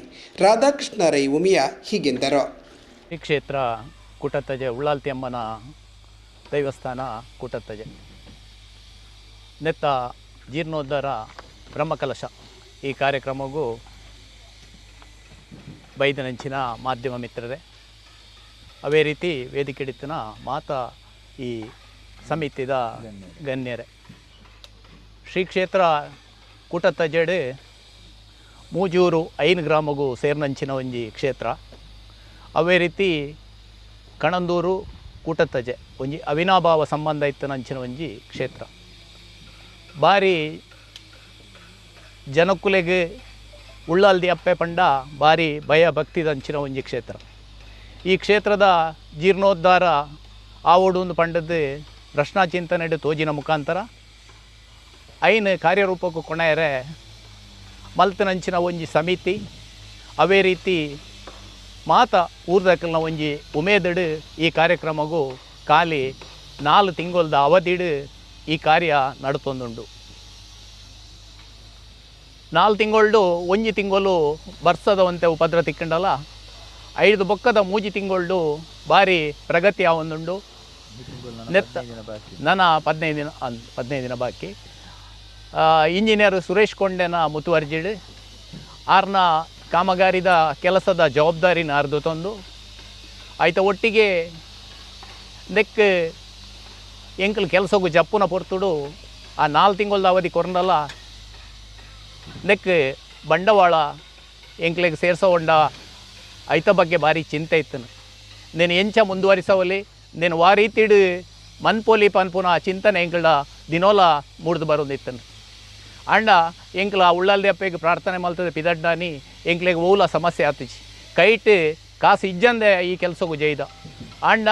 ರಾಧಾಕೃಷ್ಣ ರೈ ಉಮಿಯಾ ಹೀಗೆಂದರು. ಈ ಕ್ಷೇತ್ರ ಕೂಟತ್ತಜೆ ಉಳ್ಳಾಲ್ತಿ ಅಮ್ಮನ ದೈವಸ್ಥಾನ ಕೂಟತ್ತಜೆ ನೆತ್ತ ಜೀರ್ಣೋದ್ಧಾರ ಬ್ರಹ್ಮಕಲಶ ಈ ಕಾರ್ಯಕ್ರಮಗೂ ಬೈದನಂಚಿನ ಮಾಧ್ಯಮ ಮಿತ್ರರೇ ಅವೇ ರೀತಿ ವೇದಿಕೆಡಿತ್ತಿನ ಮಾತ ಈ ಸಮಿತಿದ ಗಣ್ಯರೇ ಶ್ರೀ ಕ್ಷೇತ್ರ ಕೂಟತ್ತಜೆಡ್ ಮೂಜೂರು 5 ಗ್ರಾಮಗೂ ಸೇರ್ನಂಚಿನ ಒಂಜಿ ಕ್ಷೇತ್ರ ಅವೇ ರೀತಿ ಕಣಂದೂರು ಕೂಟತ್ತಜೆ ಒಂಜಿ ಅವಿನಾಭಾವ ಸಂಬಂಧ ಇತ್ತನಂಚಿನ ಒಂಜಿ ಕ್ಷೇತ್ರ ಬಾರಿ ಜನಕ್ಕುಲೆಗೆ ಉಳ್ಳಾಲ್ದಿ ಅಪ್ಪೆ ಪಂಡ ಬಾರಿ ಭಯ ಭಕ್ತಿದಂಚಿನ ಒಂಜಿ ಕ್ಷೇತ್ರ ಈ ಕ್ಷೇತ್ರದ ಜೀರ್ಣೋದ್ಧಾರ ಆವೋಡು ಒಂದು ಪಂಡದ್ದು ಪ್ರಶ್ನಾಚಿಂತನೆಡು ತೋಜಿನ ಮುಖಾಂತರ ಐನ್ ಕಾರ್ಯರೂಪಕ್ಕೂ ಕೊನೆಯರೆ ಮಲ್ತನಂಚಿನ ಒಂಜಿ ಸಮಿತಿ ಅವೇ ರೀತಿ ಮಾತ ಊರ್ದಕ್ಕಲ್ನ ಒಂಜಿ ಉಮೇದಡು ಈ ಕಾರ್ಯಕ್ರಮಗೂ ಖಾಲಿ 4 ತಿಂಗಳದ ಅವಧಿಡು ಈ ಕಾರ್ಯ ನಡ್ತೊಂದುಂಡು 4 ತಿಂಗಳು ಒಂಜಿ ತಿಂಗಳು ಬರ್ಸದವಂತೆ ಉಪದ್ರ ತಿಕ್ಕಂಡಲ್ಲ 5 ಬೊಕ್ಕದ 3 ತಿಂಗಳು ಭಾರಿ ಪ್ರಗತಿ ಆವೊಂದುಂಡು ನೆತ್ತ ನನ್ನ 15 ದಿನ ಬಾಕಿ ಇಂಜಿನಿಯರ್ ಸುರೇಶ್ ಕೊಂಡೆನ ಮುತುವರ್ಜಿಡು ಆರ್ನ ಕಾಮಗಾರಿದ ಕೆಲಸದ ಜವಾಬ್ದಾರಿನ ಅರ್ದು ತಂದು ಆಯ್ತ ಒಟ್ಟಿಗೆ ನೆಕ್ ಎಂಕಲ್ ಕೆಲಸಗೂ ಜಪ್ಪುನ ಪೊರ್ತುಡು ಆ 4 ತಿಂಗಳದ ಅವಧಿ ಕೊರಂಡಲ್ಲ ನೆಕ್ ಬಂಡವಾಳ ಎಂಕ್ಲೆಗೆ ಸೇರ್ಸೋಂಡ ಐತ ಬಗ್ಗೆ ಭಾರಿ ಚಿಂತೆ ಇತ್ತನು నేను ಎಂಚ ಮುಂದುವರಿಸವಲ್ಲಿ నేను ವಾ ರೀತಿಡು ಮನ್ಪೋಲಿ ಪನ್ಪುನ ಚಿಂತನೆ ಎಂಕಳ ದಿನೋಲ ಮೂಡ್ದು ಬರೋದಿತ್ತನು ಅಂಡ ಎಂಕ್ಲ ಉಳ್ಳಾಲ್ದಿ ಅಪ್ಪೆಗೆ ಪ್ರಾರ್ಥನೆ ಮಲ್ತದೆ ಪಿದಡ್ಡಾನಿ ಎಂಕ್ಲೆಗೆ ಓಲ ಸಮಸ್ಯೆ ಆತಿಜಿ ಕೈಟ್ ಕಾಸು ಇಜ್ಜಂದೆ ಈ ಕೆಲಸಗೂ ಜೈದ ಅಂಡ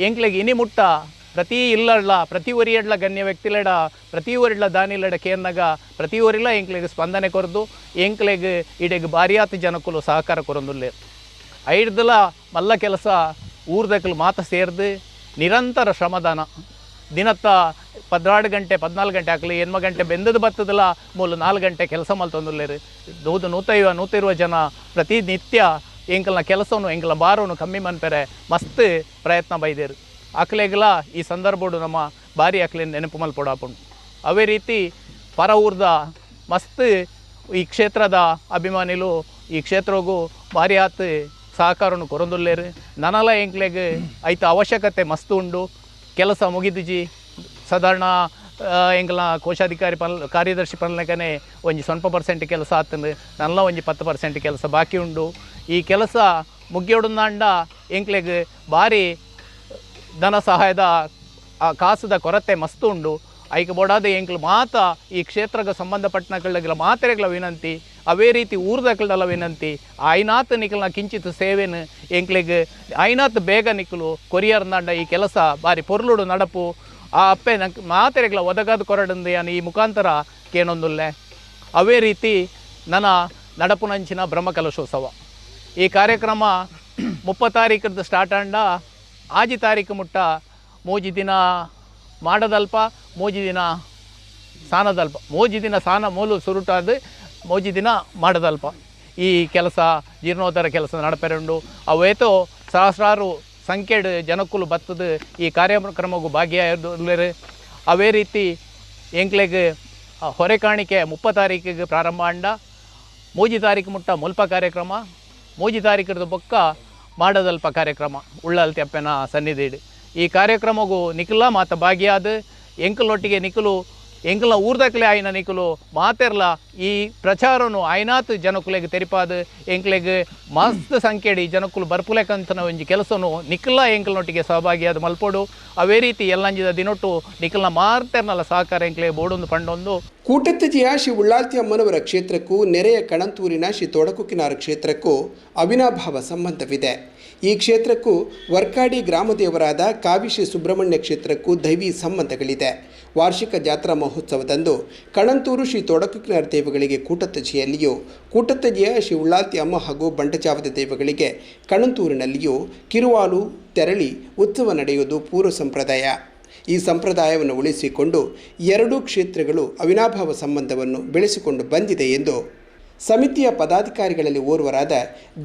ಎಂಕ್ಲೆಗೆ ಇನಿ ಮುಟ್ಟ ಪ್ರತಿ ಇಲ್ಲಡ್ಲ ಪ್ರತಿ ಒರಿಯಡ್ಲ ಗಣ್ಯ ವ್ಯಕ್ತಿಲಡ ಪ್ರತಿ ಒರಿಡ್ಲ ದಾನಿಲಡ ಕೇರ್ನಾಗ ಪ್ರತಿ ಒರಿಲ್ಲ ಎಂಕ್ಲೆಗೆ ಸ್ಪಂದನೆ ಕೊರದು ಎಂಕ್ಲೆಗೆ ಇಡೆಗೆ ಬಾರಿಯಾತ ಜನಕ್ಕಲು ಸಹಕಾರ ಕೊರೊಂದುಲ್ಲೆ ಐಡ್ದಲ ಮಲ್ಲ ಕೆಲಸ ಊರ್ದಕ್ಕಲು ಮಾತ ಸೇರ್ದು ನಿರಂತರ ಶ್ರಮದಾನ ದಿನತ್ತ 14 ಗಂಟೆ 14 ಗಂಟೆ ಆಗಲಿ 8 ಗಂಟೆ ಬೆಂದದ್ದು ಬರ್ತದಲ್ಲ ಮೂಲ 4 ಗಂಟೆ ಕೆಲಸ ಮಲ್ತೊಂದುಲ್ಲೇರು 150 ಜನ ಪ್ರತಿನಿತ್ಯ ಎಂಕಲ್ನ ಕೆಲಸವನ್ನು ಎಂಕಲ ಬಾರವನ್ನು ಕಮ್ಮಿ ಮನ್ಪೆರೆ ಮಸ್ತ್ ಪ್ರಯತ್ನ ಬೈದೇರು ಆಕಲೆಗಲ ಈ ಸಂದರ್ಭಡು ನಮ್ಮ ಭಾರಿ ಆಕಲೆ ನೆನಪು ಮಲ್ಪೊಡಾಪುಂಡು ಅವೇ ರೀತಿ ಪರ ಊರ್ದ ಮಸ್ತ್ ಈ ಕ್ಷೇತ್ರದ ಅಭಿಮಾನಿಲು ಈ ಕ್ಷೇತ್ರಗೂ ಭಾರಿ ಆತು ಸಹಕಾರನು ಕೊರೊಂದುಲ್ಲೇರು ನನಲ ಎಂಕ್ಲೆಗ್ ಐತ ಅವಶ್ಯಕತೆ ಮಸ್ತ್ ಉಂಡು ಕೆಲಸ ಮುಗಿದುಜಿ ಸಾಧಾರಣ ಎಂಗ್ಲ ಕೋಶಾಧಿಕಾರಿ ಕಾರ್ಯದರ್ಶಿ ಪನ್ಲಕನೆ ಒಂಜಿ ಸ್ವಲ್ಪ ಪರ್ಸೆಂಟ್ ಕೆಲಸ ಆತಂದು ನಲ್ಲ ಒಂಜಿ 10% ಕೆಲಸ ಬಾಕಿ ಉಂಡು ಈ ಕೆಲಸ ಮುಗಿಯೋಡುಂದಾಂಡ ಎಂಕ್ಲೆಗ್ ಭಾರಿ ಧನ ಸಹಾಯದ ಕಾಸದ ಕೊರತೆ ಮಸ್ತ್ ಉಂಡು ಐಕೆ ಬೋಡಾದ ಎಂಕ್ಲು ಮಾತ ಈ ಕ್ಷೇತ್ರಕ್ಕೆ ಸಂಬಂಧಪಟ್ಟನಗಳ ಮಾತ್ರೆಗಳ ವಿನಂತಿ ಅವೇ ರೀತಿ ಊರ್ದಕ್ಗಳ ವಿನಂತಿ ಐನಾತ್ ನಿಕಲ್ನ ಕಿಂಚಿತ್ ಸೇವೆನು ಎಂಕ್ಲೆಗ್ ಐನಾತ್ ಬೇಗ ನಿಕ್ಕಲು ಕೊರಿಯರ್ನಾಂಡ ಈ ಕೆಲಸ ಭಾರಿ ಪೊರ್ಲುಡು ನಡಪು ಆ ಅಪ್ಪೆ ಮಾತ್ರೆಗಳ ಒದಗಾದ ಕೊರಡಂದು ಯಾನು ಈ ಮುಖಾಂತರ ಕೇನೊಂದುಲ್ಲೆ ಅವೇ ರೀತಿ ನನ್ನ ನಡಪುನಂಚಿನ ಬ್ರಹ್ಮಕಲಶೋತ್ಸವ ಈ ಕಾರ್ಯಕ್ರಮ 30 ತಾರೀಕದ್ದು ಸ್ಟಾರ್ಟ್ ಆಂಡ ಆಜಿ ತಾರೀಕು ಮುಟ್ಟ ಮೂಜಿ ದಿನ ಮಾಡದಲ್ಪ ಮೂಜಿ ದಿನ ಸಾನದಲ್ಪ ಮೂಜಿ ದಿನ ಸಾನ ಮೂಲು ಸುರುಟಾದ ಮೂಜಿ ದಿನ ಮಾಡದಲ್ಪ ಈ ಕೆಲಸ ಜೀರ್ಣೋದ್ಧಾರ ಕೆಲಸ ನಡಪೆರಂಡು ಅವೇತೋ ಸಹಸ್ರಾರು ಸಂಖ್ಯೆಡ್ ಜನಕ್ಕುಲು ಬತ್ತದ ಈ ಕಾರ್ಯಕ್ರಮಗೂ ಭಾಗಿಯಾಗಿರು ಅವೇ ರೀತಿ ಎಂಕ್ಲೆಗ್ ಹೊರೆ ಕಾಣಿಕೆ 30 ತಾರೀಕಿಗೆ ಪ್ರಾರಂಭ ಅಂಡ ಮೂಜಿ ತಾರೀಕು ಮುಟ್ಟ ಮುಲ್ಪ ಕಾರ್ಯಕ್ರಮ ಮೂಜಿ ತಾರೀಕದ ಬೊಕ್ಕ ಮಾಡದಲ್ಪ ಕಾರ್ಯಕ್ರಮ ಉಳ್ಳಲ್ತಿ ಅಪ್ಪನ ಸನ್ನಿಧಿಡು ಈ ಕಾರ್ಯಕ್ರಮಗೂ ನಿಖಲ ಮಾತ ಭಾಗಿಯಾದ ಎಂಕಲೊಟ್ಟಿಗೆ ನಿಖಲು ಎಂಕಲ್ನ ಊರ್ದಕ್ಲೆ ಆಯ್ನ ನಿಖಲು ಮಾತೆರ್ಲ ಈ ಪ್ರಚಾರನು ಐನಾತ್ ಜನಕ್ಕುಲೆಗೆ ತೆರಿಪಾದ ಎಂಕ್ಲೆಗ್ ಮಸ್ತ್ ಸಂಖ್ಯೆಡಿ ಜನಕ್ಕುಲು ಬರ್ಪುಲೆಕಂತನ ಒಂಜಿ ಕೆಲಸನು ನಿಖಲ ಎಂಕಲ್ನೊಟ್ಟಿಗೆ ಸಹಭಾಗಿಯಾದ ಮಲ್ಪೋಡು ಅವೇ ರೀತಿ ಎಲ್ಲಂಜಿದ ದಿನೊಟ್ಟು ನಿಖಲ್ನ ಮಾತೆರ್ನಲ್ಲ ಸಹಕಾರ ಎಂಕ್ಲೆ ಬೋಡೊಂದು ಪಂಡೊಂದು ಕೂಟತ್ತಜಿಯ ಶ್ರೀ ಉಳ್ಳಾಲ್ತಿ ಅಮ್ಮನವರ ಕ್ಷೇತ್ರಕ್ಕೂ ನೆರೆಯ ಕಣಂತೂರಿನ ಶ್ರೀ ತೊಡಕುಕಿನಾರ ಕ್ಷೇತ್ರಕ್ಕೂ ಅವಿನಾಭಾವ ಸಂಬಂಧವಿದೆ. ಈ ಕ್ಷೇತ್ರಕ್ಕೂ ವರ್ಕಾಡಿ ಗ್ರಾಮದೇವರಾದ ಕಾವಿಶ್ರೀ ಸುಬ್ರಹ್ಮಣ್ಯ ಕ್ಷೇತ್ರಕ್ಕೂ ದೈವಿ ಸಂಬಂಧಗಳಿದೆ. ವಾರ್ಷಿಕ ಜಾತ್ರಾ ಮಹೋತ್ಸವದಂದು ಕಣಂತೂರು ಶ್ರೀ ತೊಡಕುಕಿನಾರ ದೇವಗಳಿಗೆ ಕೂಟತ್ತಜಿಯಲ್ಲಿಯೂ, ಕೂಟತ್ತಜಿಯ ಶ್ರೀ ಉಳ್ಳಾಲ್ತಿ ಅಮ್ಮ ಹಾಗೂ ಬಂಡಜಾವದ ದೇವಗಳಿಗೆ ಕಣಂತೂರಿನಲ್ಲಿಯೂ ಕಿರುವಾಲು ತೆರಳಿ ಉತ್ಸವ ನಡೆಯುವುದು ಪೂರ್ವ ಸಂಪ್ರದಾಯ. ಈ ಸಂಪ್ರದಾಯವನ್ನು ಉಳಿಸಿಕೊಂಡು ಎರಡೂ ಕ್ಷೇತ್ರಗಳು ಅವಿನಾಭಾವ ಸಂಬಂಧವನ್ನು ಬೆಳೆಸಿಕೊಂಡು ಬಂದಿದೆ ಎಂದು ಸಮಿತಿಯ ಪದಾಧಿಕಾರಿಗಳಲ್ಲಿ ಓರ್ವರಾದ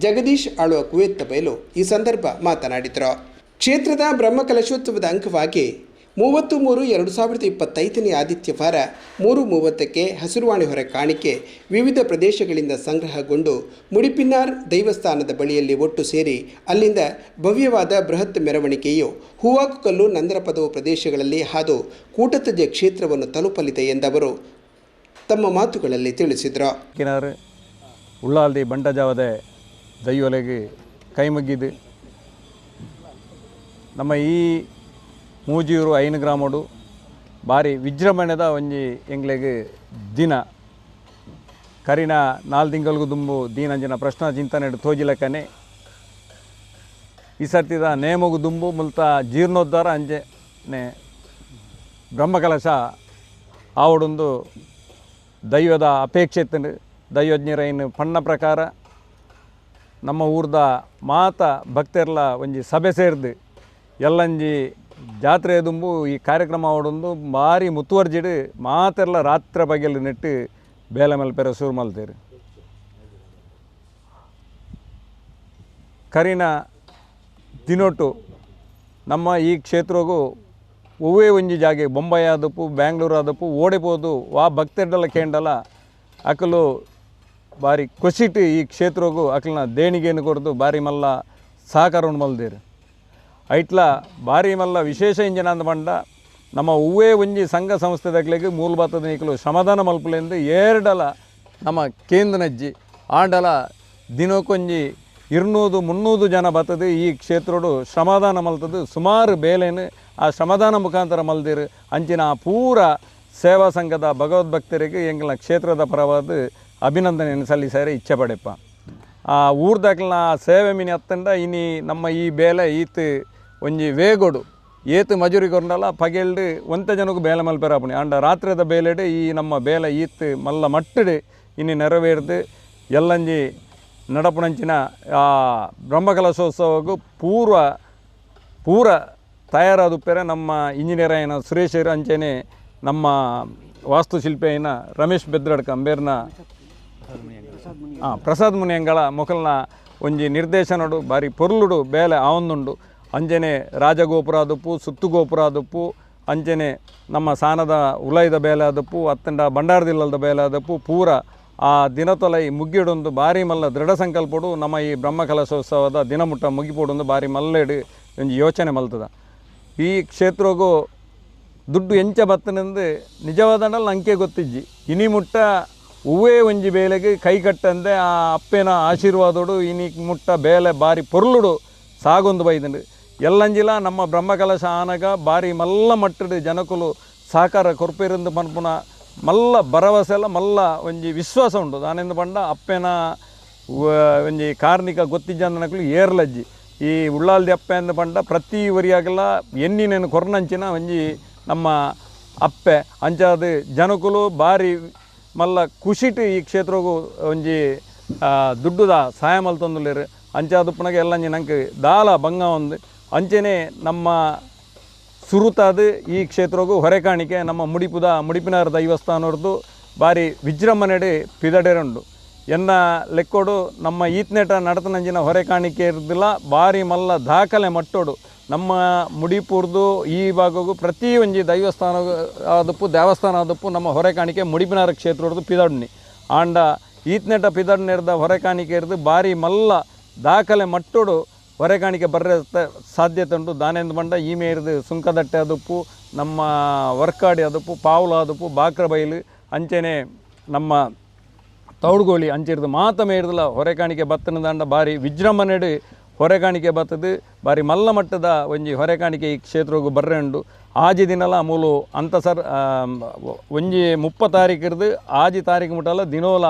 ಜಗದೀಶ್ ಆಳುವ ಕುವೆತ್ತ ಬಯಲು ಈ ಸಂದರ್ಭ ಮಾತನಾಡಿದರು. ಕ್ಷೇತ್ರದ ಬ್ರಹ್ಮಕಲಶೋತ್ಸವದ ಅಂಗವಾಗಿ 30/3/2025 ಆದಿತ್ಯವಾರ 3:30ಕ್ಕೆ ಹಸಿರುವಾಣಿ ಹೊರ ಕಾಣಿಕೆ ವಿವಿಧ ಪ್ರದೇಶಗಳಿಂದ ಸಂಗ್ರಹಗೊಂಡು ಮುಡಿಪಿನ್ನಾರ್ ದೈವಸ್ಥಾನದ ಬಳಿಯಲ್ಲಿ ಒಟ್ಟು ಸೇರಿ ಅಲ್ಲಿಂದ ಭವ್ಯವಾದ ಬೃಹತ್ ಮೆರವಣಿಗೆಯು ಹೂವಾಕುಕಲ್ಲು ನಂದರಪದವು ಪ್ರದೇಶಗಳಲ್ಲಿ ಹಾದು ಕೂಟತ್ತಜೆ ಕ್ಷೇತ್ರವನ್ನು ತಲುಪಲಿದೆ ಎಂದವರು ತಮ್ಮ ಮಾತುಗಳಲ್ಲಿ ತಿಳಿಸಿದರು. ಉಳ್ಳಾಲ್ದಿ ಬಂಡಜಾವದ ದೈವಲೆಗೆ ಕೈಮಗ್ಗಿದು ನಮ್ಮ ಈ ಮೂಜಿಯೂರು 5 ಗ್ರಾಮಡು ಭಾರಿ ವಿಜೃಂಭಣೆದ ಒಂಜಿ ಎಂಗ್ಲೆಗ್ ದಿನ ಕರಿನ 4 ತಿಂಗಳಿಗೂ ದುಂಬು ದೀನಂಜಿನ ಪ್ರಶ್ನ ಚಿಂತನೆ ತೋಜಿಲಕ್ಕನೆ ಈ ಸರ್ತಿದ ನೇಮಗು ದುಂಬು ಮುಲ್ತ ಜೀರ್ಣೋದ್ಧಾರ ಅಂಜನೆ ಬ್ರಹ್ಮಕಲಶ ಆವಡೊಂದು ದೈವದ ಅಪೇಕ್ಷೆ ದೈವಜ್ಞರೈನ ಪಣ್ಣ ಪ್ರಕಾರ ನಮ್ಮ ಊರ್ದ ಮಾತ ಭಕ್ತರ್ಲ ಒಂಜಿ ಸಭೆ ಸೇರ್ದು ಎಲ್ಲಂಜಿ ಜಾತ್ರೆ ದುಂಬು ಈ ಕಾರ್ಯಕ್ರಮ ಆವಡೊಂದು ಭಾರಿ ಮುತುವರ್ಜಿಡು ಮಾತೆರ್ಲ ರಾತ್ರಿ ಬಗೆಲು ನೆಟ್ಟು ಬೇಲೆ ಮಲ್ಪೆರ ಶುರು ಮಲ್ತೇರು. ಕರಿನ ದಿನೊಟ್ಟು ನಮ್ಮ ಈ ಕ್ಷೇತ್ರಗೂ ಒವ್ವೇ ಒಂಜಿ ಜಾಗೆ ಬೊಂಬೈ ಆದಪ್ಪು ಬ್ಯಾಂಗ್ಳೂರು ಆದಪ್ಪು ಓಡಿಪೋದು ವಾ ಭಕ್ತರ್ಡೆಲ್ಲ ಕೇಂಡಲ ಅಕಲು ಭಾರಿ ಖುಷಿಟ್ಟು ಈ ಕ್ಷೇತ್ರಗೂ ಅಕಲ್ನ ದೇಣಿಗೆಯನ್ನು ಕೊಡ್ದು ಭಾರಿ ಮಲ್ಲ ಸಹಕಾರವನ್ನು ಮಲ್ದೇರು. ಐಟ್ಲ ಭಾರಿ ಮಲ್ಲ ವಿಶೇಷ ಇಂಜನ ಅಂದ ಬಂಡ ನಮ್ಮ ಹೂವೇ ಒಂಜಿ ಸಂಘ ಸಂಸ್ಥೆದಾಗ್ಲಿಗೆ ಮೂಲಭೂತದ ನಿಕಲು ಶ್ರಮದಾನ ಮಲ್ಪಲೆಂದು ಎರಡಲ ನಮ್ಮ ಕೇಂದ್ರನಜ್ಜಿ ಆಂಡಲ ದಿನಕ್ಕೊಂಜಿ 200-300 ಜನ ಬರ್ತದೆ ಈ ಕ್ಷೇತ್ರಡು ಶ್ರಮದಾನ ಮಲ್ತದ್ದು ಸುಮಾರು ಬೇಲೇನು ಆ ಶ್ರಮದಾನ ಮುಖಾಂತರ ಮಲ್ದಿರು ಅಂಚಿನ ಪೂರ ಸೇವಾ ಸಂಘದ ಭಗವದ್ಭಕ್ತರಿಗೆ ಎಂಗ್ಲ ಕ್ಷೇತ್ರದ ಪರವಾದ ಅಭಿನಂದನೆಯನ್ನು ಸಲ್ಲಿಸಾರೆ ಇಚ್ಛೆ ಪಡೆಪ್ಪ. ಆ ಊರ್ದಾಗ್ಲನ ಸೇವೆ ಮೀನಿ ಹತ್ತಂಡ ಇನಿ ನಮ್ಮ ಈ ಬೇಲೆ ಈತ್ ಒಂಜಿ ವೇಗೋಡು ಏತು ಮಜೂರಿ ಕೊರಡಲ್ಲ ಪಗೆಲ್ಡು ಒಂತೆ ಜನಕ್ಕೂ ಬೇಲೆ ಮಲ್ಪೆರಾಪಣಿ ಅಂಡ ರಾತ್ರಿದ ಬೇಲೆಡು ಈ ನಮ್ಮ ಬೇಲೆ ಈತ್ ಮಲ್ಲ ಮಟ್ಟಡು ಇನ್ನು ನೆರವೇರ್ದು ಎಲ್ಲಂಜಿ ನಡಪುಣಂಚಿನ ಆ ಬ್ರಹ್ಮಕಲಶೋತ್ಸವಗೂ ಪೂರ ತಯಾರಾದುಪ್ಪೆರೆ ನಮ್ಮ ಇಂಜಿನಿಯರ್ ಆಯ್ನ ಸುರೇಶರು ಅಂಚೆನೆ ನಮ್ಮ ವಾಸ್ತುಶಿಲ್ಪಿ ಆಯ್ನ ರಮೇಶ್ ಬೆದ್ರಡ್ಕ ಅಂಬೇರ್ನ ಪ್ರಸಾದ್ ಮುನಿಯಂಗಳ ಮೊಕಲ್ನ ಒಂಜಿ ನಿರ್ದೇಶನಡು ಬಾರಿ ಪೊರ್ಲುಡು ಬೇಲೆ ಆವೊಂದುಂಡು ಅಂಚನೆ ರಾಜಗೋಪುರ ಆದಪ್ಪು ಸುತ್ತು ಗೋಪುರ ಆದಪ್ಪು ಅಂಚನೆ ನಮ್ಮ ಸಾನದ ಉಲೈದ ಬೇಲೆ ಆದಪ್ಪು ಅತ್ತಂಡ ಬಂಡಾರದಿಲ್ಲದ ಬೇಲೆ ಆದಪ್ಪು ಪೂರ ಆ ದಿನತೊಲೈ ಮುಗ್ಗಿಡೊಂದು ಬಾರಿ ಮಲ್ಲ ದೃಢ ಸಂಕಲ್ಪಡು ನಮ್ಮ ಈ ಬ್ರಹ್ಮಕಲಶೋತ್ಸವದ ದಿನಮುಟ್ಟ ಮುಗಿಪೋಡೊಂದು ಬಾರಿ ಮಲ್ಲೆಡು ಒಂದು ಯೋಚನೆ ಮಲ್ತದ. ಈ ಕ್ಷೇತ್ರಗೂ ದುಡ್ಡು ಎಂಚ ಬತ್ತನೆಂದು ನಿಜವಾದಂಡಲ್ಲಿ ಅಂಕೆ ಗೊತ್ತಿಜ್ಜಿ. ಇನಿ ಮುಟ್ಟ ಹೂವೇ ಒಂಜಿ ಬೇಲೆಗೆ ಕೈ ಕಟ್ಟಂದೆ ಆ ಅಪ್ಪೆನ ಆಶೀರ್ವಾದೋಡು ಇನಿ ಮುಟ್ಟ ಬೇಲೆ ಬಾರಿ ಪೊರ್ಲುಡು ಸಾಗೊಂದು ಬೈದಂಡು ಎಲ್ಲಂಜಿಲ ನಮ್ಮ ಬ್ರಹ್ಮಕಲಶ ಆನಗ ಬಾರಿ ಮಲ್ಲ ಮಟ್ಟಡು ಜನಕುಲು ಸಹಕಾರ ಕೊರ್ಪೇರಿಂದ ಪನ್ಪುನ ಮಲ್ಲ ಭರವಸೆ ಎಲ್ಲ ಮಲ್ಲ ಒಂಜಿ ವಿಶ್ವಾಸ ಉಂಟು. ನಾನೆಂದು ಪಂಡ ಅಪ್ಪೆನ ಒಂಜಿ ಕಾರ್ಣಿಕ ಗೊತ್ತಿಜ್ಜಂದನಕಲು ಏರ್ಲಜ್ಜಿ ಈ ಉಳ್ಳಾಲ್ದಿ ಅಪ್ಪೆ ಅಂದು ಪಂಡ ಪ್ರತಿ ವರಿಯಾಗೆಲ್ಲ ಎನ್ನಿನೇನು ಕೊರ್ನಂಚಿನ ಒಂಜಿ ನಮ್ಮ ಅಪ್ಪೆ ಅಂಚಾದ ಜನಕುಲು ಬಾರಿ ಮಲ್ಲ ಖುಷಿಟ್ಟು ಈ ಕ್ಷೇತ್ರಗೂ ಒಂಜಿ ದುಡ್ಡುದ ಸಹಾಯ ಮಲ್ತೊಂದುಲ್ಲೇರು ಅಂಚಾದುಪ್ಪನಾಗ ಎಲ್ಲಂಜಿ ನಂಗೆ ದಾಲ ಬಂಗ ಒಂದು ಅಂಚೆನೆ ನಮ್ಮ ಸುರುತಾದ ಈ ಕ್ಷೇತ್ರಗೂ ಹೊರೆಕಾಣಿಕೆ ನಮ್ಮ ಮುಡಿಪಿನಾರ ದೈವಸ್ಥಾನವ್ರದ್ದು ಬಾರಿ ವಿಜೃಂಭಣೆಡೆ ಪಿದಡೆರುಂಡು ಎನ್ನ ಲೆಕ್ಕೋಡು ನಮ್ಮ ಈತ್ನೆಟ ನಡತನಂಜಿನ ಹೊರೆಕಾಣಿಕೆ ಇರ್ದಿಲ್ಲ ಬಾರಿ ಮಲ್ಲ ದಾಖಲೆ ಮಟ್ಟೋಡು ನಮ್ಮ ಮುಡಿಪುರ್ದು ಈ ಭಾಗಗೂ ಪ್ರತಿ ಒಂಜಿ ದೈವಸ್ಥಾನ ಆದಪ್ಪು ದೇವಸ್ಥಾನ ಆದಪ್ಪು ನಮ್ಮ ಹೊರೆಕಾಣಿಕೆ ಮುಡಿಪಿನಾರ ಕ್ಷೇತ್ರದ್ದು ಪಿದಡ್ನಿ ಆಂಡ ಈತ್ನೆಟ ಪಿದಡ್ನಿರ್ದ ಹೊರೆಕಾಣಿಕೆ ಇರ್ದು ಬಾರಿ ಮಲ್ಲ ದಾಖಲೆ ಮಟ್ಟೋಡು ಹೊರೆಕಾಣಿಕೆ ಬರ್ರೆ ಸಾಧ್ಯತೆ ಉಂಟು. ದಾನೆಂದು ಬಂಡ ಈಮೆ ಇರ್ದು ಸುಂಕದಟ್ಟೆ ಅದಪ್ಪು ನಮ್ಮ ವರ್ಕಾಡಿ ಅದಪ್ಪು ಪಾವುಲ ಅದಪ್ಪು ಬಾಕ್ರಬೈಲು ಅಂಚೆನೆ ನಮ್ಮ ತೌಡ್ಗೋಳಿ ಅಂಚಿರ್ದು ಮಾತ ಮೇರ್ದಲ್ಲ ಹೊರೆಕಾಣಿಕೆ ಬತ್ತನ ದಾಂಡ ಬಾರಿ ವಿಜೃಂಭಣೆಡು ಹೊರೆಕಾಣಿಕೆ ಬತ್ತದು ಬಾರಿ ಮಲ್ಲ ಮಟ್ಟದ ಒಂಜಿ ಹೊರೆಕಾಣಿಕೆ ಈ ಕ್ಷೇತ್ರಗೂ ಬರ್ರೆ ಉಂಡು. ಆಜಿ ದಿನಲ ಮೂಲು ಅಂತ ಸರ್ ಒಂಜಿ 30 ತಾರೀಕಿರ್ದು ಆಜಿ ತಾರೀಕು ಮುಟ್ಟಲ್ಲ ದಿನೋಲ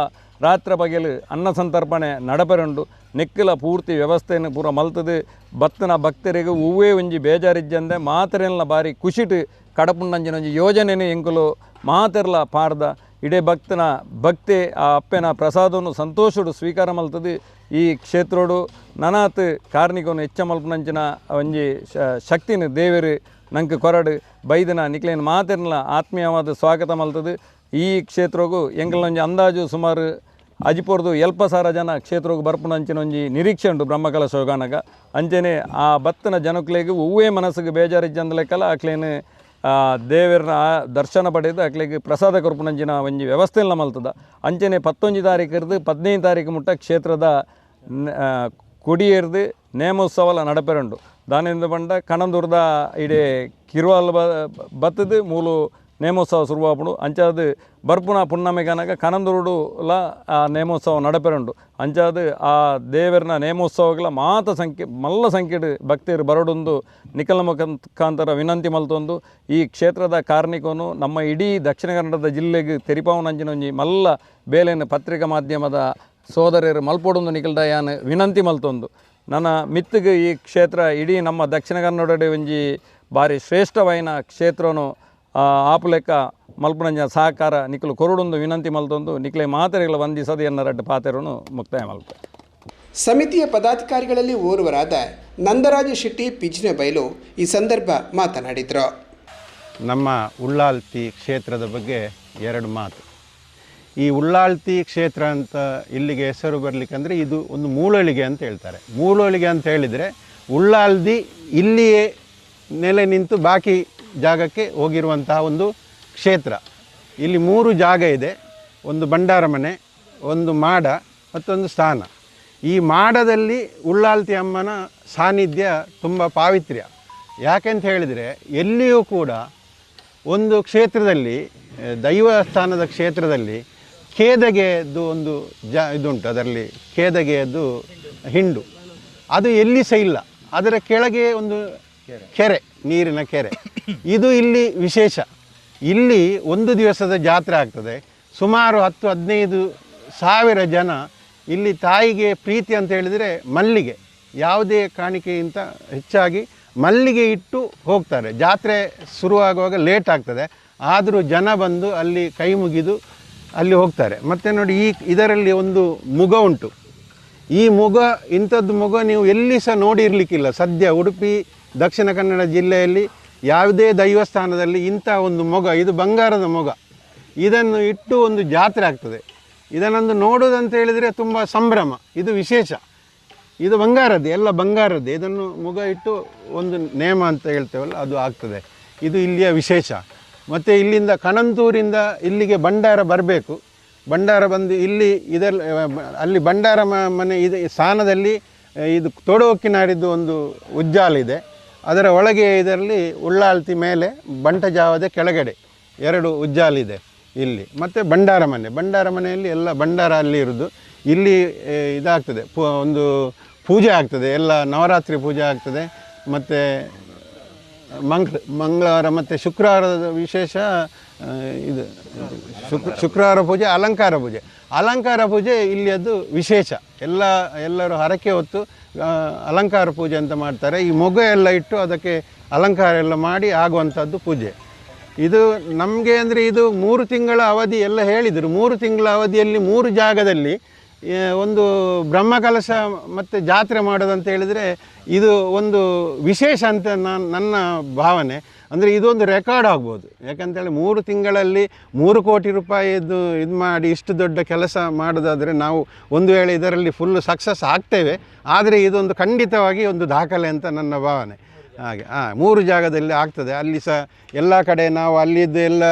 ರಾತ್ರಿ ಬಗೆಲು ಅನ್ನ ಸಂತರ್ಪಣೆ ನಡಪೆರುಂಡು. ನೆಕ್ಕಿಲ ಪೂರ್ತಿ ವ್ಯವಸ್ಥೆಯನ್ನು ಪೂರ ಮಲ್ತದು ಬತ್ತನ ಭಕ್ತರಿಗೆ ಹೂವೇ ಒಂಜಿ ಬೇಜಾರಿಜ್ಜಂದೆ ಮಾತೆರೆಲ್ಲ ಬಾರಿ ಖುಷಿಟ್ಟು ಕಡಪುಂಡಂಜಿನ ಒಂಜಿ ಯೋಜನೆನೇ ಎಂಕುಲು ಮಾತೆರ್ಲ ಪಾರ್ದ ಇಡೇ ಭಕ್ತನ ಭಕ್ತಿ ಆ ಅಪ್ಪೆನ ಪ್ರಸಾದವನ್ನು ಸಂತೋಷಡು ಸ್ವೀಕಾರ ಮಲ್ತದು. ಈ ಕ್ಷೇತ್ರೋಡು ನನಾತ್ ಕಾರ್ಣಿಕವನ್ನು ಹೆಚ್ಚ ಮಲ್ಪನಂಚಿನ ಒಂಜಿ ಶಕ್ತಿನ ದೇವರು ನಂಗೆ ಕೊರಡು ಬೈದನ ನಿಕ್ಲೇನು ಮಾತೆರ್ಲ ಆತ್ಮೀಯವಾದ ಸ್ವಾಗತ ಮಲ್ತದು. ಈ ಕ್ಷೇತ್ರಗೂ ಎಂಕಲ್ನೊಂಜಿ ಅಂದಾಜು ಸುಮಾರು ಅಜಿಪುರದು 70,000 ಜನ ಕ್ಷೇತ್ರಕ್ಕೆ ಬರ್ಪುನಂಚಿನ ಒಂಜಿ ನಿರೀಕ್ಷೆ ಉಂಟು ಬ್ರಹ್ಮಕಲಶ ಹೋಗಾನಗ. ಅಂಚನೆ ಆ ಭಕ್ತನ ಜನಕ್ಲೆಗೆ ಹೂವೇ ಮನಸ್ಸಿಗೆ ಬೇಜಾರಿಜ್ಜಂದ ಲೆಕ್ಕಲ್ಲ ಆಕ್ಲೇನು ದೇವರ ದರ್ಶನ ಪಡೆದು ಆಕ್ಲೆಗೆ ಪ್ರಸಾದ ಕೊರ್ಪುನಂಚಿನ ಒಂಜಿ ವ್ಯವಸ್ಥೆಲ್ಲ ಮಲ್ತದ. ಅಂಚನೆ 11 ತಾರೀಕಿರ್ದು 15 ತಾರೀಕು ಮುಟ್ಟ ಕ್ಷೇತ್ರದ ಕೊಡಿಯೇರ್ದು ನೇಮೋತ್ಸವ ನಡಪೆರುಂಡು. ದಾನಿಂದ ಬಂಡ ಕಣಂದೂರ್ದ ಇಡೇ ಕಿರುವಾಲ್ ಬತ್ತದು ಮೂಲು ನೇಮೋತ್ಸವ ಶುರುವಾಪುಡು. ಅಂಚಾದ ಬರ್ಪುನ ಪುಣ್ಣಮೆಗನಗ ಕನಂದೂರುಡುಲ ಆ ನೇಮೋತ್ಸವ ನಡಪೆರುಂಡು. ಅಂಚಾದ ಆ ದೇವರನ ನೇಮೋತ್ಸವಗಳ ಮಾತ ಮಲ್ಲ ಸಂಖ್ಯೆಡು ಭಕ್ತರು ಬರಡೊಂದು ನಿಖಲ ಮುಖಾಂತರ ವಿನಂತಿ ಮಲ್ತೊಂದು ಈ ಕ್ಷೇತ್ರದ ಕಾರ್ಣಿಕನು ನಮ್ಮ ಇಡೀ ದಕ್ಷಿಣ ಕನ್ನಡದ ಜಿಲ್ಲೆಗೆ ತೆರಿಪಾವನಂಚಿನ ಒಂಜಿ ಮಲ್ಲ ಬೇಲೆಯನ್ನು ಪತ್ರಿಕಾ ಮಾಧ್ಯಮದ ಸೋದರರು ಮಲ್ಪೊಡೊಂದು ನಿಖಲ್ಡಯಾನ್ ವಿನಂತಿ ಮಲ್ತೊಂದು ನನ್ನ ಮಿತ್ತಿಗೆ ಈ ಕ್ಷೇತ್ರ ಇಡೀ ನಮ್ಮ ದಕ್ಷಿಣ ಕನ್ನಡಡೆ ಒಂಜಿ ಬಾರಿ ಶ್ರೇಷ್ಠವಾಯಿನ ಕ್ಷೇತ್ರನು ಆಪು ಲೆಕ್ಕ ಮಲ್ಪುನಂಜ ಸಹಕಾರ ನಿಖಲು ಕೊರಡೊಂದು ವಿನಂತಿ ಮಲ್ತೊಂದು ನಿಖಲೆ ಮಾತೆರೆಗಳ ವಂದಿಸದು ಎನ್ನರಡ್ಡು ಪಾತೆರನು ಮುಕ್ತಾಯ ಮಲ್ಪ. ಸಮಿತಿಯ ಪದಾಧಿಕಾರಿಗಳಲ್ಲಿ ಓರ್ವರಾದ ನಂದರಾಜ ಶೆಟ್ಟಿ ಪಿಜ್ನೆ ಬೈಲು ಈ ಸಂದರ್ಭ ಮಾತನಾಡಿದರು. ನಮ್ಮ ಉಳ್ಳಾಲ್ತಿ ಕ್ಷೇತ್ರದ ಬಗ್ಗೆ 2 ಮಾತು. ಈ ಉಳ್ಳಾಲ್ತಿ ಕ್ಷೇತ್ರ ಅಂತ ಇಲ್ಲಿಗೆ ಹೆಸರು ಬರಲಿಕ್ಕಂದರೆ ಇದು ಒಂದು ಮೂಲೋಳಿಗೆ ಅಂತ ಹೇಳ್ತಾರೆ. ಮೂಲೋಳಿಗೆ ಅಂತ ಹೇಳಿದರೆ ಉಳ್ಳಾಲ್ದಿ ಇಲ್ಲಿಯೇ ನೆಲೆ ನಿಂತು ಬಾಕಿ ಜಾಗಕ್ಕೆ ಹೋಗಿರುವಂತಹ ಒಂದು ಕ್ಷೇತ್ರ. ಇಲ್ಲಿ 3 ಜಾಗ ಇದೆ. ಒಂದು ಭಂಡಾರ ಮನೆ, ಒಂದು ಮಾಡ ಮತ್ತೊಂದು ಸ್ಥಾನ. ಈ ಮಾಡದಲ್ಲಿ ಉಳ್ಳಾಲ್ತಿ ಅಮ್ಮನ ಸಾನ್ನಿಧ್ಯ ತುಂಬ ಪಾವಿತ್ರ್ಯ. ಯಾಕೆಂತ ಹೇಳಿದರೆ ಎಲ್ಲಿಯೂ ಕೂಡ ಒಂದು ಕ್ಷೇತ್ರದಲ್ಲಿ ದೈವಸ್ಥಾನದ ಕ್ಷೇತ್ರದಲ್ಲಿ ಕೇದಗೆಯದ್ದು ಒಂದು ಇದುಂಟು. ಅದರಲ್ಲಿ ಕೇದಗೆಯದ್ದು ಹಿಂಡು ಅದು ಎಲ್ಲಿ ಸಹ ಇಲ್ಲ. ಅದರ ಕೆಳಗೆ ಒಂದು ಕೆರೆ, ನೀರಿನ ಕೆರೆ. ಇದು ಇಲ್ಲಿ ವಿಶೇಷ. ಇಲ್ಲಿ ಒಂದು ದಿವಸದ ಜಾತ್ರೆ ಆಗ್ತದೆ. ಸುಮಾರು 10-15 ಸಾವಿರ ಜನ ಇಲ್ಲಿ ತಾಯಿಗೆ ಪ್ರೀತಿ ಅಂತ ಹೇಳಿದರೆ ಮಲ್ಲಿಗೆ, ಯಾವುದೇ ಕಾಣಿಕೆಗಿಂತ ಹೆಚ್ಚಾಗಿ ಮಲ್ಲಿಗೆ ಇಟ್ಟು ಹೋಗ್ತಾರೆ. ಜಾತ್ರೆ ಶುರುವಾಗುವಾಗ ಲೇಟ್ ಆಗ್ತದೆ, ಆದರೂ ಜನ ಬಂದು ಅಲ್ಲಿ ಕೈ ಮುಗಿದು ಅಲ್ಲಿ ಹೋಗ್ತಾರೆ. ಮತ್ತು ನೋಡಿ, ಇದರಲ್ಲಿ ಒಂದು ಮುಗ ಉಂಟು. ಈ ಮುಗ, ಇಂಥದ್ದು ಮುಗ ನೀವು ಎಲ್ಲಿ ಸಹ ನೋಡಿರಲಿಕ್ಕಿಲ್ಲ. ಸದ್ಯ ಉಡುಪಿ ದಕ್ಷಿಣ ಕನ್ನಡ ಜಿಲ್ಲೆಯಲ್ಲಿ ಯಾವುದೇ ದೈವಸ್ಥಾನದಲ್ಲಿ ಇಂಥ ಒಂದು ಮೊಗ, ಇದು ಬಂಗಾರದ ಮೊಗ, ಇದನ್ನು ಇಟ್ಟು ಒಂದು ಜಾತ್ರೆ ಆಗ್ತದೆ. ಇದನ್ನೊಂದು ನೋಡೋದಂತ ಹೇಳಿದರೆ ತುಂಬ ಸಂಭ್ರಮ. ಇದು ವಿಶೇಷ. ಇದು ಬಂಗಾರದ್ದೇ, ಎಲ್ಲ ಬಂಗಾರದ್ದೇ. ಇದನ್ನು ಮುಗ ಇಟ್ಟು ಒಂದು ನೇಮ ಅಂತ ಹೇಳ್ತೇವಲ್ಲ, ಅದು ಆಗ್ತದೆ. ಇದು ಇಲ್ಲಿಯ ವಿಶೇಷ. ಮತ್ತು ಇಲ್ಲಿಂದ ಕಣಂತೂರಿಂದ ಇಲ್ಲಿಗೆ ಭಂಡಾರ ಬರಬೇಕು. ಭಂಡಾರ ಬಂದು ಇಲ್ಲಿ ಅಲ್ಲಿ ಭಂಡಾರ ಮನೆ ಇದೆ ಸ್ಥಾನದಲ್ಲಿ ಇದು ತೊಡೋಕಿನಾಡಿದ್ದು ಒಂದು ಉಜ್ಜಾಲಿದೆ. ಅದರ ಒಳಗೆ ಇದರಲ್ಲಿ ಉಳ್ಳಾಲ್ತಿ ಮೇಲೆ ಬಂಟಜಾವದ ಕೆಳಗಡೆ 2 ಉಜ್ಜಾಲಿದೆ ಇಲ್ಲಿ. ಮತ್ತು ಭಂಡಾರ ಮನೆಯಲ್ಲಿ ಎಲ್ಲ ಭಂಡಾರ ಅಲ್ಲಿ ಇರೋದು. ಇಲ್ಲಿ ಇದಾಗ್ತದೆ, ಒಂದು ಪೂಜೆ ಆಗ್ತದೆ, ಎಲ್ಲ ನವರಾತ್ರಿ ಪೂಜೆ ಆಗ್ತದೆ. ಮತ್ತು ಮಂಗಳವಾರ ಮತ್ತು ಶುಕ್ರವಾರದ ವಿಶೇಷ ಇದು ಶುಕ್ರವಾರ ಪೂಜೆ, ಅಲಂಕಾರ ಪೂಜೆ ಇಲ್ಲಿ ಅದು ವಿಶೇಷ. ಎಲ್ಲರೂ ಹರಕೆ ಹೊತ್ತು ಅಲಂಕಾರ ಪೂಜೆ ಅಂತ ಮಾಡ್ತಾರೆ. ಈ ಮೊಗ್ಗು ಎಲ್ಲ ಇಟ್ಟು ಅದಕ್ಕೆ ಅಲಂಕಾರ ಎಲ್ಲ ಮಾಡಿ ಆಗುವಂಥದ್ದು ಪೂಜೆ. ಇದು ನಮಗೆ ಅಂದರೆ ಇದು 3 ತಿಂಗಳ ಅವಧಿ ಎಲ್ಲ ಹೇಳಿದರು. 3 ತಿಂಗಳ ಅವಧಿಯಲ್ಲಿ 3 ಜಾಗದಲ್ಲಿ ಒಂದು ಬ್ರಹ್ಮಕಲಶ ಮತ್ತು ಜಾತ್ರೆ ಮಾಡೋದಂತ ಹೇಳಿದರೆ ಇದು ಒಂದು ವಿಶೇಷ ಅಂತ ನನ್ನ ಭಾವನೆ. ಅಂದರೆ ಇದೊಂದು ರೆಕಾರ್ಡ್ ಆಗ್ಬೋದು. ಯಾಕಂತೇಳಿ 3 ತಿಂಗಳಲ್ಲಿ 3 ಕೋಟಿ ರೂಪಾಯಿದು ಇದು ಮಾಡಿ ಇಷ್ಟು ದೊಡ್ಡ ಕೆಲಸ ಮಾಡೋದಾದರೆ ನಾವು ಒಂದು ವೇಳೆ ಇದರಲ್ಲಿ ಫುಲ್ಲು ಸಕ್ಸಸ್ ಆಗ್ತೇವೆ. ಆದರೆ ಇದೊಂದು ಖಂಡಿತವಾಗಿ ಒಂದು ದಾಖಲೆ ಅಂತ ನನ್ನ ಭಾವನೆ. ಹಾಗೆ 3 ಜಾಗದಲ್ಲಿ ಆಗ್ತದೆ. ಅಲ್ಲಿ ಸಹ ಎಲ್ಲ ಕಡೆ ನಾವು ಅಲ್ಲಿದ್ದು ಎಲ್ಲ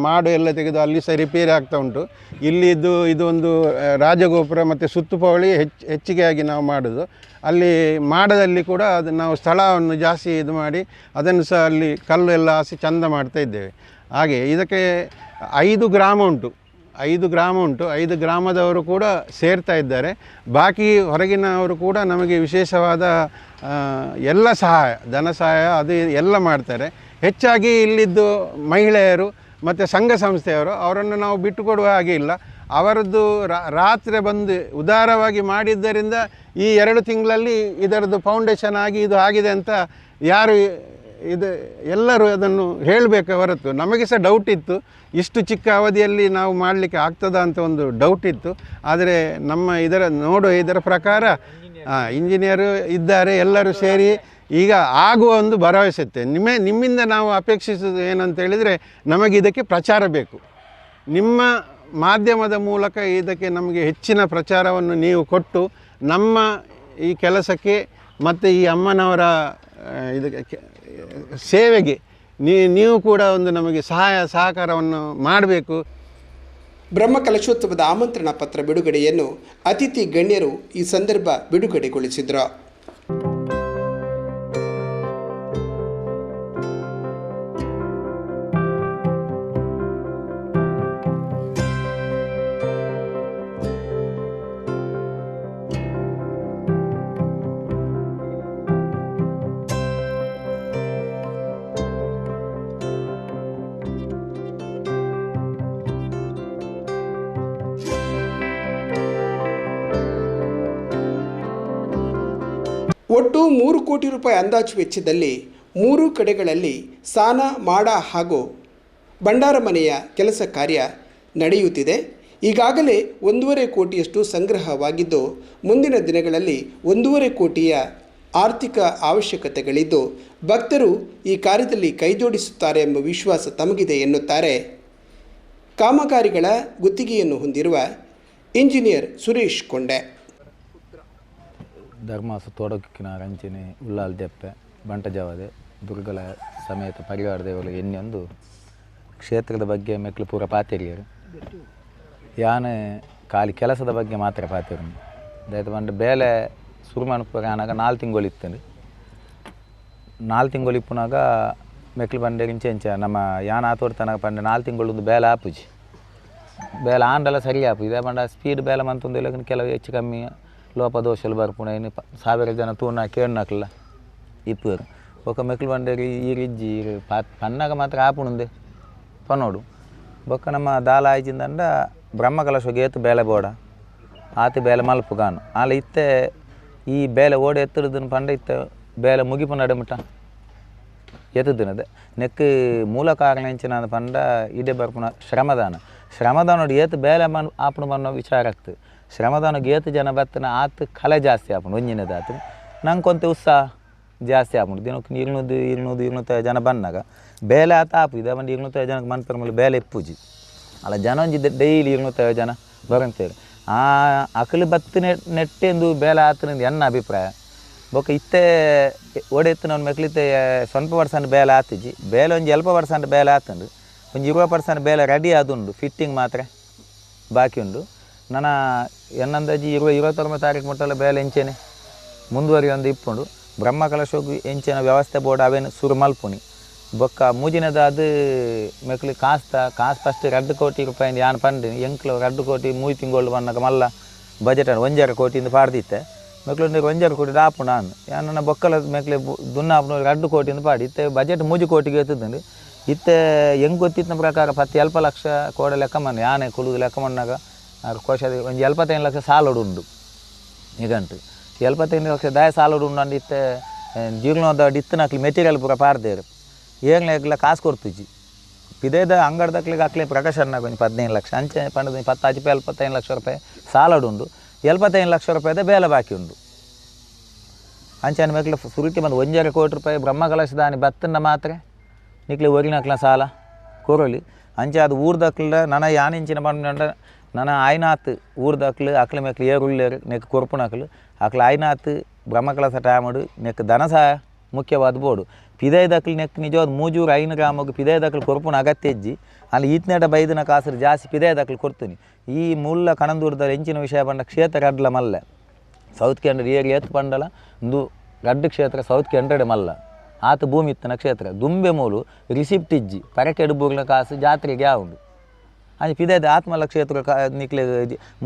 ಮಾಡು ಎಲ್ಲ ತೆಗೆದು ಅಲ್ಲಿ ಸಹ ರಿಪೇರಿ ಆಗ್ತಾ ಉಂಟು. ಇಲ್ಲಿದ್ದು ಇದೊಂದು ರಾಜಗೋಪುರ ಮತ್ತು ಸುತ್ತುಪವಳಿ ಹೆಚ್ಚಿಗೆ ಆಗಿ ನಾವು ಮಾಡೋದು. ಅಲ್ಲಿ ಮಾಡದಲ್ಲಿ ಕೂಡ ಅದು ನಾವು ಸ್ಥಳವನ್ನು ಜಾಸ್ತಿ ಇದು ಮಾಡಿ ಅದನ್ನು ಸಹ ಅಲ್ಲಿ ಕಲ್ಲು ಎಲ್ಲ ಹಾಸಿ ಚಂದ ಮಾಡ್ತಾ ಇದ್ದೇವೆ. ಹಾಗೆ ಇದಕ್ಕೆ 5 ಗ್ರಾಮ ಉಂಟು. 5 ಗ್ರಾಮದವರು ಕೂಡ ಸೇರ್ತಾ ಇದ್ದಾರೆ. ಬಾಕಿ ಹೊರಗಿನವರು ಕೂಡ ನಮಗೆ ವಿಶೇಷವಾದ ಎಲ್ಲ ಸಹಾಯ, ಧನ ಸಹಾಯ ಅದು ಎಲ್ಲ ಮಾಡ್ತಾರೆ. ಹೆಚ್ಚಾಗಿ ಇಲ್ಲಿದ್ದು ಮಹಿಳೆಯರು ಮತ್ತು ಸಂಘ ಸಂಸ್ಥೆಯವರು, ಅವರನ್ನು ನಾವು ಬಿಟ್ಟುಕೊಡುವ ಹಾಗೆ ಇಲ್ಲ. ಅವರದ್ದು ರಾತ್ರಿ ಬಂದು ಉದಾರವಾಗಿ ಮಾಡಿದ್ದರಿಂದ ಈ 2 ತಿಂಗಳಲ್ಲಿ ಇದರದ್ದು ಫೌಂಡೇಶನ್ ಆಗಿ ಇದು ಆಗಿದೆ ಅಂತ ಯಾರು ಇದು ಎಲ್ಲರೂ ಅದನ್ನು ಹೇಳಬೇಕು ಹೊರತು. ನಮಗೆ ಸಹ ಡೌಟ್ ಇತ್ತು, ಇಷ್ಟು ಚಿಕ್ಕ ಅವಧಿಯಲ್ಲಿ ನಾವು ಮಾಡಲಿಕ್ಕೆ ಆಗ್ತದಾ ಅಂತ ಒಂದು ಡೌಟ್ ಇತ್ತು. ಆದರೆ ಇದರ ಪ್ರಕಾರ ಇಂಜಿನಿಯರು ಇದ್ದಾರೆ, ಎಲ್ಲರೂ ಸೇರಿ ಈಗ ಆಗುವ ಒಂದು ಭರವಸೆ ಇತ್ತೆ. ನಿಮ್ಮಿಂದ ನಾವು ಅಪೇಕ್ಷಿಸೋದು ಏನಂತ ಹೇಳಿದರೆ, ನಮಗೆ ಇದಕ್ಕೆ ಪ್ರಚಾರ ಬೇಕು. ನಿಮ್ಮ ಮಾಧ್ಯಮದ ಮೂಲಕ ಇದಕ್ಕೆ ನಮಗೆ ಹೆಚ್ಚಿನ ಪ್ರಚಾರವನ್ನು ನೀವು ಕೊಟ್ಟು ನಮ್ಮ ಈ ಕೆಲಸಕ್ಕೆ ಮತ್ತು ಈ ಅಮ್ಮನವರ ಇದಕ್ಕೆ ಸೇವೆಗೆ ನೀವು ಕೂಡ ಒಂದು ನಮಗೆ ಸಹಕಾರವನ್ನು ಮಾಡಬೇಕು. ಬ್ರಹ್ಮಕಲಶೋತ್ಸವದ ಆಮಂತ್ರಣ ಪತ್ರ ಬಿಡುಗಡೆಯನ್ನು ಅತಿಥಿ ಗಣ್ಯರು ಈ ಸಂದರ್ಭ ಬಿಡುಗಡೆಗೊಳಿಸಿದರು. ಒಟ್ಟು 3 ಕೋಟಿ ರೂಪಾಯಿ ಅಂದಾಜು ವೆಚ್ಚದಲ್ಲಿ 3 ಕಡೆಗಳಲ್ಲಿ ಸ್ನಾನ ಮಾಡ ಹಾಗೂ ಭಂಡಾರ ಮನೆಯ ಕೆಲಸ ಕಾರ್ಯ ನಡೆಯುತ್ತಿದೆ. ಈಗಾಗಲೇ 1.5 ಕೋಟಿಯಷ್ಟು ಸಂಗ್ರಹವಾಗಿದ್ದು, ಮುಂದಿನ ದಿನಗಳಲ್ಲಿ 1.5 ಕೋಟಿಯ ಆರ್ಥಿಕ ಅವಶ್ಯಕತೆಗಳಿದ್ದು ಭಕ್ತರು ಈ ಕಾರ್ಯದಲ್ಲಿ ಕೈಜೋಡಿಸುತ್ತಾರೆ ಎಂಬ ವಿಶ್ವಾಸ ತಮಗಿದೆ ಎನ್ನುತ್ತಾರೆ ಕಾಮಗಾರಿಗಳ ಗುತ್ತಿಗೆಯನ್ನು ಹೊಂದಿರುವ ಇಂಜಿನಿಯರ್ ಸುರೇಶ್ ಕೊಂಡೆ. ಧರ್ಮಾಸ ತೊಡಕಿನಾರಂಚನೆ ಉಳ್ಳಾಲ್ ದೆಪ್ಪೆ ಬಂಟಜಾವದೆ ದುರ್ಗಲ ಸಮೇತ ಪರಿವಾರ ದೇವರಿಗೆ ಎನ್ನೊಂದು ಕ್ಷೇತ್ರದ ಬಗ್ಗೆ ಮೆಕ್ಕಲು ಪೂರ ಪಾತಿರಿಯರು ಯಾನೆ ಖಾಲಿ ಕೆಲಸದ ಬಗ್ಗೆ ಮಾತ್ರ ಪಾತಿರು ದಯತು ಬಂದು ಬೇಲೆ ಶುರು ಮಾಡ್ಪುರ ಆನಾಗ 4 ತಿಂಗಳು ಇತ್ತಂದು 4 ತಿಂಗಳು ಇಪ್ಪುನಾಗ ಮೆಕ್ಕಲು ಬಂಡೆ ಇಂಚೆ ನಮ್ಮ ಯಾನ ಆತೋಡ್ತನಾಗ ಪಂಡೆ 4 ತಿಂಗಳು ಬೇಲೆ ಆಪುಜಿ ಬೇಲೆ ಆಂಡಲ ಸರಿ ಆಪು ಇದೇ ಬಂಡ ಸ್ಪೀಡ್ ಬೇಲೆ ಮಂತೊಂದು ಇಲ್ಲ ಕೆಲವು ಹೆಚ್ಚು ಕಮ್ಮಿ ಲೋಪದೋಷಲು ಬರ್ಪುಣ ಇನ್ನು 1000 ಜನ ತೂರ್ನ ಕೇಳ್ನಾಕಲ್ಲ ಇಪ್ಪರು ఒక ಮೆಕ್ಕಲು ಬಂಡೇರಿ ಈ ರಿಜ್ಜಿ ಪನ್ನಾಗ ಮಾತ್ರ ಆಪುಣಂದೆ ಪನ್ನೋಡು ಬೊಕ್ಕ ನಮ್ಮ ದಾಲ ಆಯ್ಚಿಂದಂಡ ಬ್ರಹ್ಮಕಲಶ ಗೇತು ಬೇಲೆ ಬೋಡ ಆತ ಬೇಲೆ ಮಲ್ಪು ಗಾನು ಆಲ ಇತ್ತೆ ಈ ಬೇಲೆ ಓಡಿ ಎತ್ತರದನ್ನು ಪಂಡ ಇತ್ತೆ ಬೇಲೆ ಮುಗಿಪು ನಡುಮುಟ ಎತ್ತದನದೆ ನೆಕ್ ಮೂಲ ಕಾರಣ ಹೆಂಚಿನ ಪಂಡ ಇಡೆ ಬರ್ಪುಣ ಶ್ರಮದಾನ ಏತು ಬೇಲೆ ಆಪುಣ ಬನ್ನೋ ವಿಚಾರ ಆಗ್ತದೆ. ಶ್ರಮದಾನ ಏತು ಜನ ಬತ್ತನ ಆತ ಕಲೆ ಜಾಸ್ತಿ ಆಪುಣ ಒಂಜಿನದ ಆತ ನಂಗೆ ಕೊಂತೆ ಉತ್ಸಾಹ ಜಾಸ್ತಿ ಆಪುಂಡು ದಿನಕ್ಕೆ 200 ಜನ ಬಂದಾಗ ಬೇಲೆ ಆತ ಆಪು ಇದೆ ಬಂದು 250 ಜನಕ್ಕೆ ಮನ್ಪರ ಮೇಲೆ ಬೇಲೆ ಇಪ್ಪುಜಿ ಅಲ್ಲ ಜನ ಒಂಜಿದ್ದೆ ಡೈಲಿ 250 ಜನ ಬರಂತೇಳಿ ಆ ಅಕಲು ಬತ್ತು ನೆಟ್ಟೆಂದು ಬೇಲೆ ಆತನಿಂದ ಎನ್ನ ಅಭಿಪ್ರಾಯ ಬೊಕ್ಕ ಇತ್ತೆ ಓಡೆತ್ತು ನಾವು ಮೆಕ್ಲಿತ್ತೆ ಸ್ವಲ್ಪ ಪರ್ಸೆಂಟ್ ಬೇಲೆ ಆತಿಜಿ ಬೇಲೆ ಒಂದು 20% ಬೇಲೆ ಆತಂಡು ಒಂದು 20% ಬೇಲೆ ರೆಡಿ ಆದುಂಡು ಫಿಟ್ಟಿಂಗ್ ಮಾತ್ರ ಬಾಕಿ ಉಂಡು. ನನ್ನ ಎನ್ನಂದಾಜಿ 29 ತಾರೀಕು ಮುಟ್ಟಲ್ಲ ಬೇಲೆ ಎಂಚೇನೆ ಮುಂದುವರಿ ಒಂದು ಇಪ್ಪುಂಡು. ಬ್ರಹ್ಮಕಲಶೋಗಿ ಎಂಚಿನ ವ್ಯವಸ್ಥೆ ಬೋರ್ಡ್ ಅವೇನು ಸುರು ಮಲ್ಪುನಿ ಬೊಕ್ಕ ಮೂಜಿನದ ಅದು ಮೆಕ್ಲಿ ಕಾಸ್ತ ಫಸ್ಟ್ 2 ಕೋಟಿ ರೂಪಾಯಿ ಯಾನು ಪಂಡು ಎಂಕ್ಲು 2 ಕೋಟಿ 3 ತಿಂಗಳು ಬನ್ನಕ ಮಲ್ಲ ಬಜೆಟ್ 1.5 ಕೋಟಿಯಿಂದ ಪಾಡ್ದಿತ್ತೆ ಮೆಕ್ಲು 1.5 ಕೋಟಿ ದಾಪು ನಾನು ಯಾನ ಬೊಕ್ಕಲ ಮೆಕ್ಲೆ ದುನ್ನಾಪು 2 ಕೋಟಿಯಿಂದ ಪಾಡಿ ಇತ್ತೆ ಬಜೆಟ್ 3 ಕೋಟಿಗೆ ಎತ್ತದಂಡು ಇತ್ತೆ ಹೆಂಗೆ ಗೊತ್ತಿತ್ತಿನ ಪ್ರಕಾರ 10 ಲಕ್ಷ ಕೋಡ ಲೆಕ್ಕ ಮಣ್ಣು ಯಾನೆ ಕುಳುದು ಲೆಕ್ಕ ಮಣ್ಣಾಗ ಕೋಶದ ಒಂದು 75 ಲಕ್ಷ ಸಾಲೋಡು ಉಂಡು ಈಗಂಟು 75 ಲಕ್ಷ ದಾಯ ಸಾಲೋಡು ಉಂಡು ಅಂದು ಇತ್ತೆ ಜೀರ್ಣೋದ ಇತ್ತನಕ್ಲಿ ಮೆಟೀರಿಯಲ್ ಪೂರ ಪಾರ್ದೇರು ಏಗ್ಲೆಗ್ಲ ಕಾಸು ಕೊಡ್ತಿಜ್ಜಿ ಇದೇದ ಅಂಗಡ್ದಕ್ಲಿಗೆ ಹಾಕ್ಲಿ ಪ್ರಕಾಶನಾಗ ಒಂದು 15 ಲಕ್ಷ ಅಂಚೆ ಪಂಡದ 10-25 ಲಕ್ಷ ರೂಪಾಯಿ ಸಾಲಡು ಉಂಡು 75 ಲಕ್ಷ ರೂಪಾಯಿದ ಬೇಲೆ ಬಾಕಿ ಉಂಡು ಅಂಚೆ ಮೇಕ್ಲೆ ಸುರುಕಿ ಬಂದು 1.5 ಕೋಟಿ ರೂಪಾಯಿ ಬ್ರಹ್ಮಕಲಶ ದಾನಿ ಬತ್ತನ್ನ ಮಾತ್ರ ನಿಕ್ಲಿ ಒರಿನಕ್ಲ ಸಾಲ ಕೊರಲಿ ಅಂಚೆ ಅದು ಊರ್ದಕ್ಲ ನನ್ನ ಯಾನಿಂಚಿನ ಬಂಡ ನನ್ನ ಆಯ್ನಾತ್ ಊರ್ದಕ್ಲು ಅಕ್ಲ ಮೇಕ್ಲು ಏರುಳ್ಳೇರು ನೆಕ್ ಕೊರ್ಪುನಕ್ಲು ಅಕ್ಲ ಆಯ್ನಾತ್ ಬ್ರಹ್ಮಕಲಶ ಟೈಮಡು ನೆಕ್ ದನಸ ಮುಖ್ಯವಾದ ಬೋಡು ಪಿದೈದಕ್ಲು ನೆಕ್ ನಿಜವಾದ 305 ಗ್ರಾಮಕ್ಕೆ ಪಿದೈದಕ್ಲು ಕೊರ್ಪುನ ಅಗತ್ಯ ಇಜ್ಜಿ ಅಲ್ಲಿ ಈತ್ನೇಟ ಬೈದಿನ ಕಾಸರು ಜಾಸ್ತಿ ಪಿದೈದಕ್ಲು ಕೊಡ್ತೀನಿ ಈ ಮುಲ್ಲ ಕಣಂದೂರ್ದ ಹೆಂಚಿನ ವಿಷಯ ಬಂದ ಕ್ಷೇತ್ರ ಅಡ್ಲ ಮಲ್ಲ ಸೌತ್ ಕೆಂಡ್ರ ಏರಿಯಾ ಎತ್ತು ಪಂಡಲ ಒಂದು ಗಡ್ಡ ಕ್ಷೇತ್ರ ಸೌತ್ ಕೆಂಡ್ರಡೆ ಮಲ್ಲ ಆತ ಭೂಮಿ ಇತ್ತನ ಕ್ಷೇತ್ರ ದುಂಬೆ ಮೂಲು ರಿಸಿಪ್ಟ್ ಇಜ್ಜಿ ಪರಕೆಡು ಬೂರ್ಲ ಕಾಸು ಜಾತ್ರೆಗೆ ಯಾವುದು ಅದು ಪಿದೈದ ಆತ್ಮಲ ಕ್ಷೇತ್ರ ನಿಕ್ಲೆ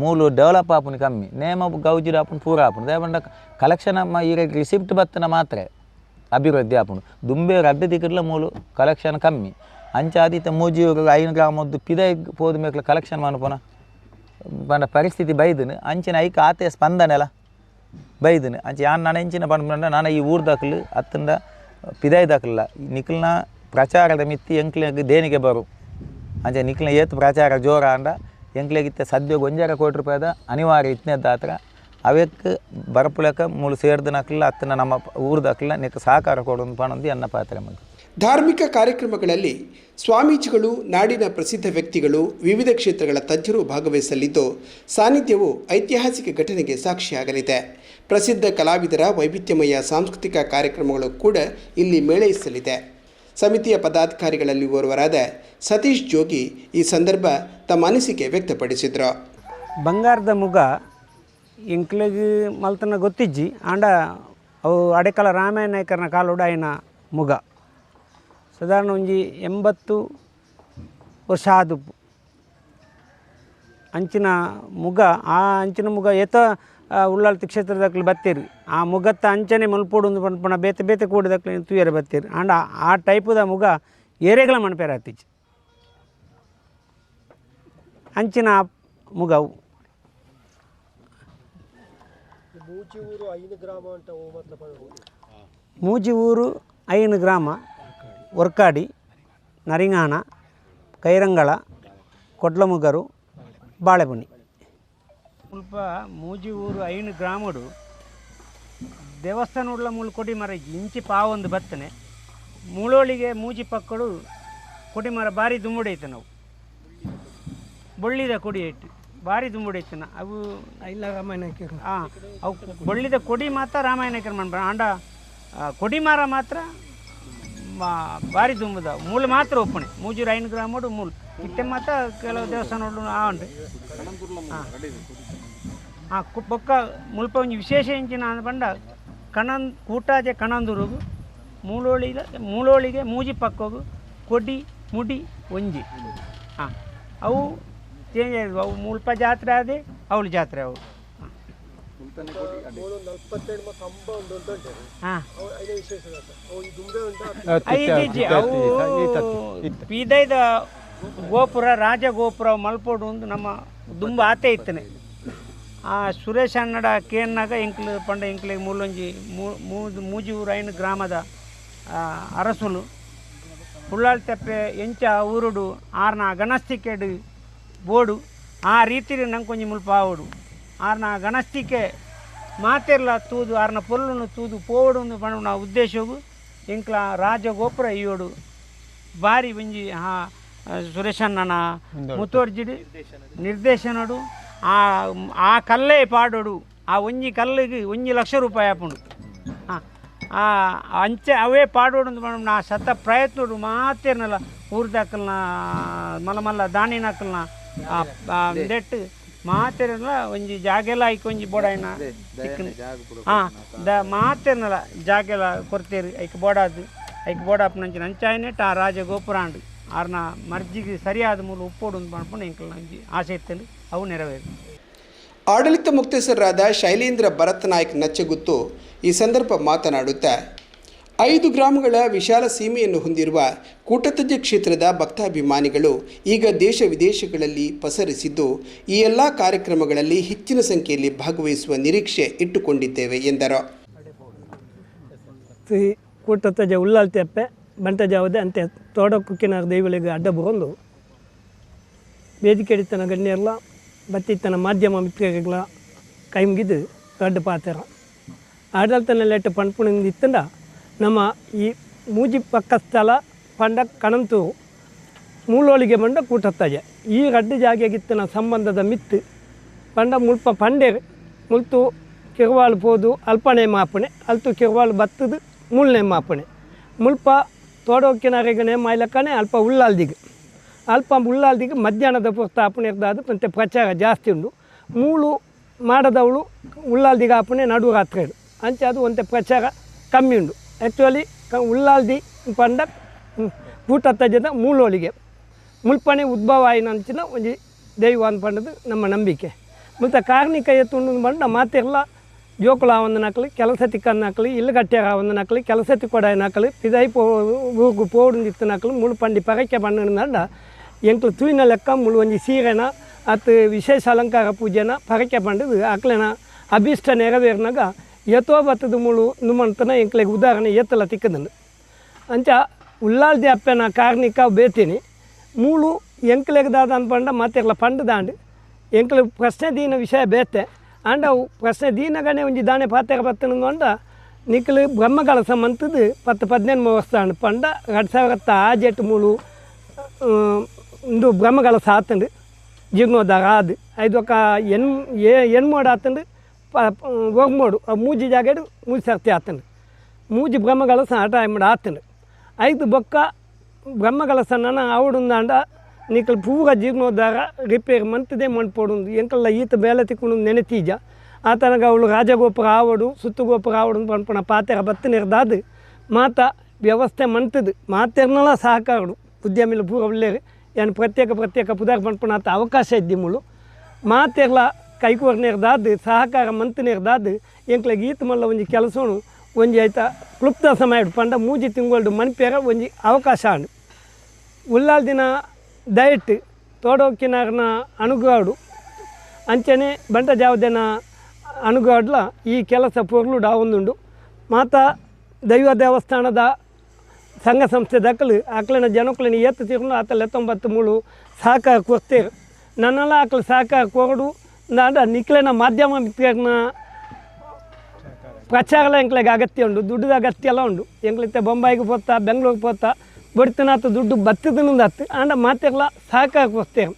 ಮೂಲು ಡೆವಲಪ್ ಆಪುನಿ ಕಮ್ಮಿ ನೇಮ ಗೌಜಿರ ಆಪುನ್ ಪೂರ ಆಪುನು ದೇವಂಡ ಕಲೆಕ್ಷನ್ ಅಮ್ಮ ಈಗ ರಿಸಿಪ್ಟ್ ಬತ್ತನ ಮಾತ್ರ ಅಭಿವೃದ್ಧಿ ಆಪುನು ದುಂಬೆ ಅಡ್ಡ ದಿಕ್ಕಡ್ಲ ಮೂಲು ಕಲೆಕ್ಷನ್ ಕಮ್ಮಿ ಅಂಚಾದಿತ್ತ 305 ಗ್ರಾಮದ್ದು ಪಿದೈ ಪೋದ ಮೇಕ್ಲ ಕಲೆಕ್ಷನ್ ಮನ್ಪುನ ಬಂಡ ಪರಿಸ್ಥಿತಿ ಬೈದನು ಅಂಚಿನ ಐಕ ಆತೆ ಸ್ಪಂದನೆ ಅಲ್ಲ ಬೈದನು ಅಂಚೆ ಯಾನ್ ನಾನು ಹೆಂಚಿನ ಬಂಡ ನಾನು ಈ ಊರ್ದಾಕ್ಲು ಅತ್ತಂದ ಪಿದೈದಾಕ್ಲಿಲ್ಲ ನಿಕ್ಲನ ಪ್ರಚಾರದ ಮಿತ್ತಿ ಎಂಕ್ಲಿಗೆ ದೇನಿಗೆ ಬರು ಅಂಚೆ ನಿಕ್ಲಿನ ಏತು ಪ್ರಚಾರ ಜೋರ ಅಂಡ ಎಂಕ್ಲಿಗಿತ್ತೆ ಸದ್ಯೋಗ 1.5 ಕೋಟಿ ರೂಪಾಯಿದ ಅನಿವಾರ್ಯ ಇತ್ತನೇದ ಹತ್ರ ಅವಕ್ಕೆ ಬರಪುಳಕ ಮೂಲು ಸೇರ್ದನಕ್ಲಿಲ್ಲ ಅತ್ತನ ನಮ್ಮ ಊರ್ದಾಕ್ಲಿಲ್ಲ ನಿಕ್ ಸಹಕಾರ ಕೊಡೋದು ಪಣಂದು ಎನ್ನ ಪಾತ್ರ ಮಾಡಿ ಧಾರ್ಮಿಕ ಕಾರ್ಯಕ್ರಮಗಳಲ್ಲಿ ಸ್ವಾಮೀಜಿಗಳು ನಾಡಿನ ಪ್ರಸಿದ್ಧ ವ್ಯಕ್ತಿಗಳು ವಿವಿಧ ಕ್ಷೇತ್ರಗಳ ತಜ್ಞರು ಭಾಗವಹಿಸಲಿದ್ದು ಸಾನ್ನಿಧ್ಯವು ಐತಿಹಾಸಿಕ ಘಟನೆಗೆ ಸಾಕ್ಷಿಯಾಗಲಿದೆ ಪ್ರಸಿದ್ಧ ಕಲಾವಿದರ ವೈವಿಧ್ಯಮಯ ಸಾಂಸ್ಕೃತಿಕ ಕಾರ್ಯಕ್ರಮಗಳು ಕೂಡ ಇಲ್ಲಿ ಮೇಳೈಸಲಿದೆ ಸಮಿತಿಯ ಪದಾಧಿಕಾರಿಗಳಲ್ಲಿ ಓರ್ವರಾದ ಸತೀಶ್ ಜೋಗಿ ಈ ಸಂದರ್ಭ ತಮ್ಮ ಅನಿಸಿಕೆ ವ್ಯಕ್ತಪಡಿಸಿದರು. ಬಂಗಾರದ ಮುಗ ಇಂಕ್ಲಿಗೆ ಮಲ್ತನ ಗೊತ್ತಿಜ್ಜಿ ಆಂಡ ಅವು ಅಡೆಕಲ ರಾಮಾಯಣ ನಾಯಕರನ ಕಾಲೋಡ ಆಯ್ನ ಮುಗ ಸಾಧಾರಣ ಒಂಜಿ 80 ವರ್ಷ ಆದುಪ್ಪು ಅಂಚಿನ ಮುಗ ಆ ಅಂಚಿನ ಮುಗ ಏತ ಉಳ್ಳಾಲ್ತಿ ಕ್ಷೇತ್ರದಕ್ಲಿ ಬತ್ತೀರಿ ಆ ಮುಗತ್ತ ಅಂಚನೆ ಮಲ್ಪೋಡು ಪಂಪಣ ಬೇತೆ ಬೇತೆ ಕೂಡದಕ್ಲಿ ತುಯರೆ ಬತ್ತೀರಿ ಆಂಡ ಆ ಟೈಪುದ ಮುಗ ಏರೆಗಳ ಮಣಪೇರ ಹತ್ತಿಜ್ಜಿ ಅಂಚಿನ ಮುಗವು ಮೂಜಿ ಊರು 5 ಗ್ರಾಮ ಒರ್ಕಾಡಿ ನರಿಂಗಾಣ ಕೈರಂಗಳ ಕೊಡ್ಲಮುಗರು ಬಾಳೆಬುಣಿ ಸ್ವಲ್ಪ ಮೂಜಿ ಊರು 5 ಗ್ರಾಮಡು ದೇವಸ್ಥಾನ ಉಳ್ಳ ಮೂಲ ಕೊಡಿ ಮರ ಇಂಚಿ ಪಾವೊಂದು ಬತ್ತನೆ ಮೂಳೋಳಿಗೆ ಮೂಜಿ ಪಕ್ಕಡು ಕೊಡಿ ಮರ ಭಾರಿ ದುಂಬುಡೈತೆ ನಾವು ಬೊಳ್ಳಿದ ಕೊಡಿ ಇಟ್ಟು ಭಾರಿ ದುಂಬುಡೈತನ ಅವು ಇಲ್ಲ ರಾಮಾಯಣಕ್ಕೆ ಹಾಂ ಅವು ಬೊಳ್ಳಿದ ಕೊಡಿ ಮಾತ್ರ ರಾಮಾಯಣಕ್ಕೆ ಮಾಡ್ಬಾರ ಆಂಡ ಕೊಡಿ ಮರ ಮಾತ್ರ ಭಾರಿ ದುಂಬುದ ಮೂಲ ಮಾತ್ರ ಒಪ್ಪಣೆ ಮೂಜೂರು 5 ಗ್ರಾಮಡು ಮೂಲ ಇತ್ತೆ ಮಾತ್ರ ಕೆಲವು ದೇವಸ್ಥಾನ ಉಂಟು ಹಾಂ ಬೊಕ್ಕ ಮುಲ್ಪ ಒಂಜಿ ವಿಶೇಷ ಎಂಚಿನ ಪಂಡ ಕೂಟಾಜೆ ಕಣಂದೂರುಗು ಮೂಳೋಳಿಗೆ ಮೂಜಿ ಪಕ್ಕೋಗು ಕೊಡಿ ಮುಡಿ ಒಂಜಿ ಹಾಂ ಅವು ಚೇಂಜ್ ಆಯಿದ್ವು ಅವು ಮುಲ್ಪ ಜಾತ್ರೆ ಆದೆ ಅವಳು ಜಾತ್ರೆ ಅವು ಹಾಂ ಅವು ಪೀದೈದ ಗೋಪುರ ರಾಜಗೋಪುರ ಮಲ್ಪೋಡು ಒಂದು ನಮ್ಮ ದುಂಬ ಆತೆ ಇತ್ತನೆ ಆ ಸುರೇಶ್ ಅನ್ನಡ ಕೇನ್ನಾಗ ಎಂಕ್ಲು ಪಂಡ ಎಂಕ್ಲಿಗೆ ಮೂಲೊಂಜಿ ಮೂಜಿ ಊರು 5 ಗ್ರಾಮದ ಅರಸುಲು ಉಳ್ಳಾಳ್ ತೆಪ್ಪೆ ಎಂಚ ಊರುಡು ಆರ್ನ ಗಣಸ್ತಿಕೆಡು ಬೋಡು ಆ ರೀತಿಲಿ ನಂಗೆ ಕೊಂಚ ಮುಲ್ಪ ಆವಡು ಆರ್ನ ಗಣಸ್ತಿಕೆ ಮಾತೆರ್ಲ ತೂದು ಆರ್ನ ಪೊರ್ಲನ್ನು ತೂದು ಪೋವಡು ಪಂಡ ನಾ ಉದ್ದೇಶವು ಎಂಕ್ಲ ರಾಜಗೋಪುರ ಇಯೋಡು ಭಾರಿ ಒಂಜಿ ಸುರೇಶಣ್ಣನ ಮುತೋರ್ಜಿಡು ನಿರ್ದೇಶನಡು ಆ ಕಲ್ಲೇ ಪಾಡೋಡು ಆ ಒಂಜಿ ಕಲ್ಲಿಗೆ 1 ಲಕ್ಷ ರೂಪಾಯಿ ಆಪುಂಡು ಹಾಂ ಅಂಚೆ ಅವೇ ಪಾಡೋಡು ನಾ ಸತ ಪ್ರಯತ್ನಡು ಮಾತೇನಲ್ಲ ಊರ್ದಾಕಲ್ನ ಮಲ್ಲ ದಾಣಿನಾಕಲ್ನ ನೆಟ್ ಮಾತೆರಲ್ಲ ಒಂಜಿ ಜಾಗೆಲ್ಲ ಐಕ್ ಒಂಜಿ ಬೋಡಾಯಿನ ಮಾತೆರ್ನಲ್ಲ ಜಾಗೆಲ್ಲ ಕೊರ್ತೇರು ಐಕ್ ಬೋಡಾದು ಐಕ್ ಬೋಡಾಪ್ ನಂಚಿ ನಂಚಾಯನೆಟ್ ಆ ರಾಜ ಗೋಪುರಾಂಡು ಆರ್ನ ಮರ್ಜಿಗೆ ಸರಿಯಾದ ಮೂಲ ಉಪ್ಪೋಡು ಮಾಡ್ಕೊಂಡು ಎಂಕಲ್ ನಂಜಿ ಆಸೆ ಇತ್ತಲು ಅವು ನೆರವೇರು. ಆಡಳಿತ ಮುಕ್ತೇಸರರಾದ ಶೈಲೇಂದ್ರ ಭರತ್ ನಾಯ್ಕ್ ನಚ್ಚಗುತ್ತು ಈ ಸಂದರ್ಭ ಮಾತನಾಡುತ್ತಾ 5 ಗ್ರಾಮಗಳ ವಿಶಾಲ ಸೀಮೆಯನ್ನು ಹೊಂದಿರುವ ಕೂಟತಜ್ಜ ಕ್ಷೇತ್ರದ ಭಕ್ತಾಭಿಮಾನಿಗಳು ಈಗ ದೇಶ ವಿದೇಶಗಳಲ್ಲಿ ಪಸರಿಸಿದ್ದು ಈ ಎಲ್ಲ ಕಾರ್ಯಕ್ರಮಗಳಲ್ಲಿ ಹೆಚ್ಚಿನ ಸಂಖ್ಯೆಯಲ್ಲಿ ಭಾಗವಹಿಸುವ ನಿರೀಕ್ಷೆ ಇಟ್ಟುಕೊಂಡಿದ್ದೇವೆ ಎಂದರು. ಕೂಟತಜ್ಜ ಉಳ್ಳಾಲ್ ತೆಪ್ಪೆ ಬಂಟ ಜಾವದೆ ಅಂತೆ ತೋಡ ಕುಕ್ಕಿನ ದೈವಳಿಗೆ ಅಡ್ಡ ಬರೋದು ವೇದಿಕೆ ಹಿಡಿತನ ಗಣ್ಯರ್ಲ ಬತ್ತಿತ್ತನ ಮಾಧ್ಯಮ ಮಿತ್ರಗಳ ಕೈ ಮುಗಿದು ರಡ್ಡು ಪಾತ್ರ ಆಡಳಿತನೆಲ್ಲ ಪಂಡ್ಪುಣಿಂದ ಇತ್ತಂಡ ನಮ್ಮ ಈ ಮೂಜಿ ಪಕ್ಕ ಸ್ಥಳ ಪಂಡ ಕಣಂತೂರು ಮೂಲೋಳಿಗೆ ಬಂಡ ಕೂಟತ್ತಜೆ ಈ ರಡ್ಡು ಜಾಗೆಗಿತ್ತನ ಸಂಬಂಧದ ಮಿತ್ತು ಪಂಡ ಮುಲ್ಪ ಪಂಡೇರು ಮುಲ್ತು ಕಿರುವಾಳು ಪೋದು ಅಲ್ಪನೆ ಮಾಪಣೆ ಅಲ್ತು ಕಿರುವಾಳು ಬತ್ತದು ಮೂಳನೇ ಮಾಪಣೆ ಮುಲ್ಪ ತೋಡೋಕಿನರೆಗನೆ ಮೈಲಕ್ಕನೆ ಅಲ್ಪ ಉಳ್ಳಾಲ್ದಿಗೆ ಅಲ್ಪ ಉಳ್ಳಾಲ್ದಿಗೆ ಮಧ್ಯಾಹ್ನದ ಸ್ಥಾಪನೆ ಇರ್ದಾದು ಮತ್ತು ಪ್ರಚಾರ ಜಾಸ್ತಿ ಉಂಡು ಮೂಳು ಮಾಡದವಳು ಉಳ್ಳಾಲ್ದಿಗೆ ಆಪಣೆ ನಡು ರಾತ್ರಿ ಅಂಚೆ ಅದು ಒಂತೆ ಪ್ರಚಾರ ಕಮ್ಮಿ ಉಂಡು. ಆ್ಯಕ್ಚುಲಿ ಉಳ್ಳಾಲ್ದಿ ಪಂಡ ಕೂಟತ್ತಜ್ಜದ ಮೂಲೋಳಿಗೆ ಮುಲ್ಪನೆ ಉದ್ಭವ ಆಯ್ನಂಚಿನ ಒಂಜಿ ದೈವ ಅಂತ ಪಂಡದು ನಮ್ಮ ನಂಬಿಕೆ. ಮತ್ತು ಕಾರ್ಣಿಕ ಎತ್ತುಂಡು ಬಂಡ ಮಾತೆಲ್ಲ ಜೋಕುಳ ಒಂದು ನಕಲಿ ಕೆಲಸ ತಿಕ್ಕನ್ನು ನಕಲಿ ಇಲ್ಲಿ ಗಟ್ಟಿಯಾಗ ಒಂದು ನಕಲಿ ಕೆಲಸ ತಿಕ್ಕೊಡ ನಕಲಿ ಪಿದೈ ಊರ್ಗು ಪೋಡಿತ್ತು ನಕಲಿ ಮುಳು ಪಂಡಿ ಪರಕ್ಕೆ ಬಣ್ಣ ಎಂಕ್ಲು ತೂಯಿನ ಲೆಕ್ಕ ಮುಳು ಒಂಜಿ ಸೀರೆನ ಅತ್ತು ವಿಶೇಷ ಅಲಂಕಾರ ಪೂಜೆನ ಪರಕ್ಕೆ ಬಂಡದು ಅಕ್ಲೆನ ಅಭೀಷ್ಟ ನೆರವೇರಿನಾಗ ಎತ್ತೋ ಬತ್ತದ ಮುಳು ನುಮಂತನ ಎಂಕ್ಲೆಗೆ ಉದಾಹರಣೆ ಎತ್ತಲ ತಿಕ್ಕದಂಡು ಅಂಚ ಉಳ್ಳಾಲ್ದಿ ಅಪ್ಪೆನ ಕಾರ್ಣಿಕ ಬೇತೀನಿ ಮೂಳು ಎಂಕ್ಲೆಗೆ ದಾದ ಅನ್ಪಂಡ ಮಾತೆಲ್ಲ ಪಂಡ ದಾಂಡು ಎಂಕ್ಲು ಪ್ರಶ್ನೆ ದೀನ ವಿಷಯ ಬೇತೆ ಅಂಡ ಅವು ಪ್ರಶ್ನೆ ದೀನಗನೆ ಒಂಜಿ ದಾಣೆ ಪಾತೆರ ಬತ್ತನ ಅಂಡ ನಿಕ್ಲು ಬ್ರಹ್ಮಕಲಸ ಮಂತದ್ದು 10-15 ವರ್ಷ ಅಂಡು ಪಂಡ 2006 ಮೂಳು ಒಂದು ಬ್ರಹ್ಮಕಲಸ ಆತಂಡು ಜೀರ್ಣೋದ್ಧಾರ ಆದು ಐದೊಕ್ಕ ಎಣ್ಮೋಡು ಆತಂಡು ಒಗ್ಮೋಡು ಮೂಜಿ ಜಾಗಡು ಮೂಜಿ ಸರ್ತಿ ಆತಂಡು ಮೂಜಿ ಬ್ರಹ್ಮಕಲಸ ಆಟ ಮಾಡಿ ಆತಂಡು ಐದು ಬೊಕ್ಕ ಬ್ರಹ್ಮಕಲಸ ನನ್ನ ಆವಡುಂದಾಂಡ ನಿಕ್ಲು ಪೂರ ಜೀರ್ಣೋದ್ಧಾರ ರಿಪೇರ್ ಮಂತದೇ ಮಣ್ಪೋಡು ಎಂಕಲ್ಲ ಈತ ಬೇಲೆ ತಿಕ್ಕೊಂಡು ನೆನೆತೀಜ ಆತನಗ ಅವಳು ರಾಜಗೋಪುರ ಆವಡು ಸುತ್ತುಗೋಪುರ ಆವಡು ಪಂಪಣ ಪಾತೆರ ಬತ್ತನಿರ್ದಾದು ಮಾತ ವ್ಯವಸ್ಥೆ ಮಂತದು ಮಾತೆರ್ನಲ್ಲ ಸಹಕಾರಡು ಉದ್ಯಮಿಲು ಪೂರ ಒಳ್ಳೆಯರು ಏನು ಪ್ರತ್ಯೇಕ ಪುದಾರ್ ಪಂಪಣ ಆತ ಅವಕಾಶ ಇದ್ದಿ ಮುಳು ಮಾತೆರ್ಲ ಕೈಕೋರ್ನಿರ್ದಾದು ಸಹಕಾರ ಮಂತನಿರ್ದಾದು ಎಂಕ್ಲೆಗೆ ಈತ ಮಲ್ಲ ಒಂಜಿ ಕೆಲಸನು ಒಂಜಿ ಆಯ್ತಾ ಕ್ಲುಪ್ತ ಸಮಯ ಪಂಡ ಮೂಜಿ ತಿಂಗಳು ಮನ್ಪೇರ ಒಂಜಿ ಅವಕಾಶ ಅಂಡು ಉಳ್ಳಾಲ್ ದಿನ ದಯಟ್ ತೋಡೋಕಿನಾರನ ಅನುಗಾಡು ಅಂಚನೆ ಬಂಟ ಜಾವದನ ಅನುಗಾಡ್ಲ ಈ ಕೆಲಸ ಪೊರ್ಲುಡು ಆವೊಂದುಂಡು ಮಾತ ದೈವ ದೇವಸ್ಥಾನದ ಸಂಘ ಸಂಸ್ಥೆ ದಕ್ಕಲು ಆಕಲಿನ ಜನಕ್ಕಲಿನ ಎತ್ತು ತಿರ್ಕೊಂಡು ಆತಲ್ಲ 93 ಸಹಕಾರ ಕೊಡ್ತೇರು ನನ್ನೆಲ್ಲ ಆಕಲು ಸಹಕಾರ ಕೊರಡು ನಾಡ ನಿಕ್ಲಿನ ಮಾಧ್ಯಮ ಮಿತ್ರನ ಪ್ರಚಾರ ಎಂಕ್ಲೆಗೆ ಅಗತ್ಯ ಉಂಡು ದುಡ್ಡದ ಅಗತ್ಯ ಎಲ್ಲ ಉಂಡು ಎಂಕ್ಲಿತ್ತೆ ಬೊಂಬಾಯಿಗೆ ಪೋತಾ ಬೆಂಗಳೂರಿಗೆ ಪೋತಾ ಬಡ್ತಿನಾಥ ದುಡ್ಡು ಬತ್ತದನಿಂದ ಹತ್ತು ಆಂಡ ಮಾತೆಲ್ಲ ಸಹಕಾರ ಕೊಡ್ತೇವೆ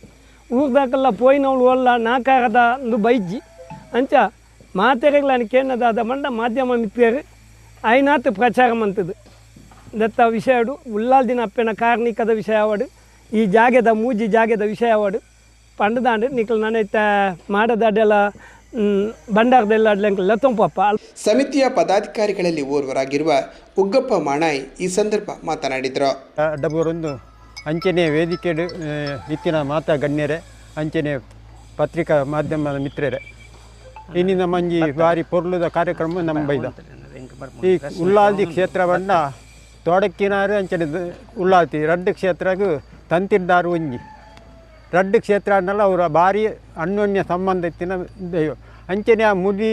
ಊರ್ದಾಕಲ್ಲ ಪೋಯಿನವಳು ಒಲ್ಲ ನಾಕಾರದ ಒಂದು ಬೈಜಿ ಅಂಚ ಮಾತೆರೆಗಳ ಕೇನದಾದ ಮಂಡ ಮಾಧ್ಯಮ ಮಿತ್ರರು ಐನಾತ್ ಪ್ರಚಾರ ಮಂತದ್ದು ದತ್ತ ವಿಷಯಡು ಉಳ್ಳಾಲ್ ದಿನ ಅಪ್ಪೆನ ಕಾರ್ಣಿಕದ ವಿಷಯ ಅವಡು ಈ ಜಾಗದ ಮೂಜಿ ಜಾಗದ ವಿಷಯ ಅವಡು ಪಂಡದಾಂಡು ನಿಕ್ಲು ನನೈತ ಮಾಡದಡ್ಡೆಲ್ಲ ಬಂಡಾರದೆಲ್ಲ ಲತಂಪಪ್ಪ. ಸಮಿತಿಯ ಪದಾಧಿಕಾರಿಗಳಲ್ಲಿ ಓರ್ವರಾಗಿರುವ ಉಗ್ಗಪ್ಪ ಮಾಣಾಯ್ ಈ ಸಂದರ್ಭ ಮಾತನಾಡಿದರು. ಡಬ್ಬರೊಂದು ಅಂಚನೆ ವೇದಿಕೆ ಇತ್ತಿನ ಮಾತಾ ಗಣ್ಯರೇ ಅಂಚನೆ ಪತ್ರಿಕಾ ಮಾಧ್ಯಮದ ಮಿತ್ರರೇ ಇನ್ನಿನ ಮಂಜಿ ಬಾರಿ ಪೊರ್ಲುದ ಕಾರ್ಯಕ್ರಮ ನಮ್ಮ ಬೈದ ಈ ಉಳ್ಳಾಲ್ದಿ ಕ್ಷೇತ್ರವನ್ನು ತೋಡಕ್ಕಿನಾರು ಅಂಚನೆ ಉಳ್ಳಾಲ್ತಿ ರಡ್ಡು ಕ್ಷೇತ್ರಗೂ ತಂತಿದ್ದಾರು ಒಂಜಿ ರಡ್ಡು ಕ್ಷೇತ್ರ ಅನ್ನಲ್ಲ ಅವರ ಭಾರಿ ಅನ್ಯೋನ್ಯ ಸಂಬಂಧ ಇತ್ತಿನ ದೈವ ಅಂಚನೆ ಆ ಮುದಿ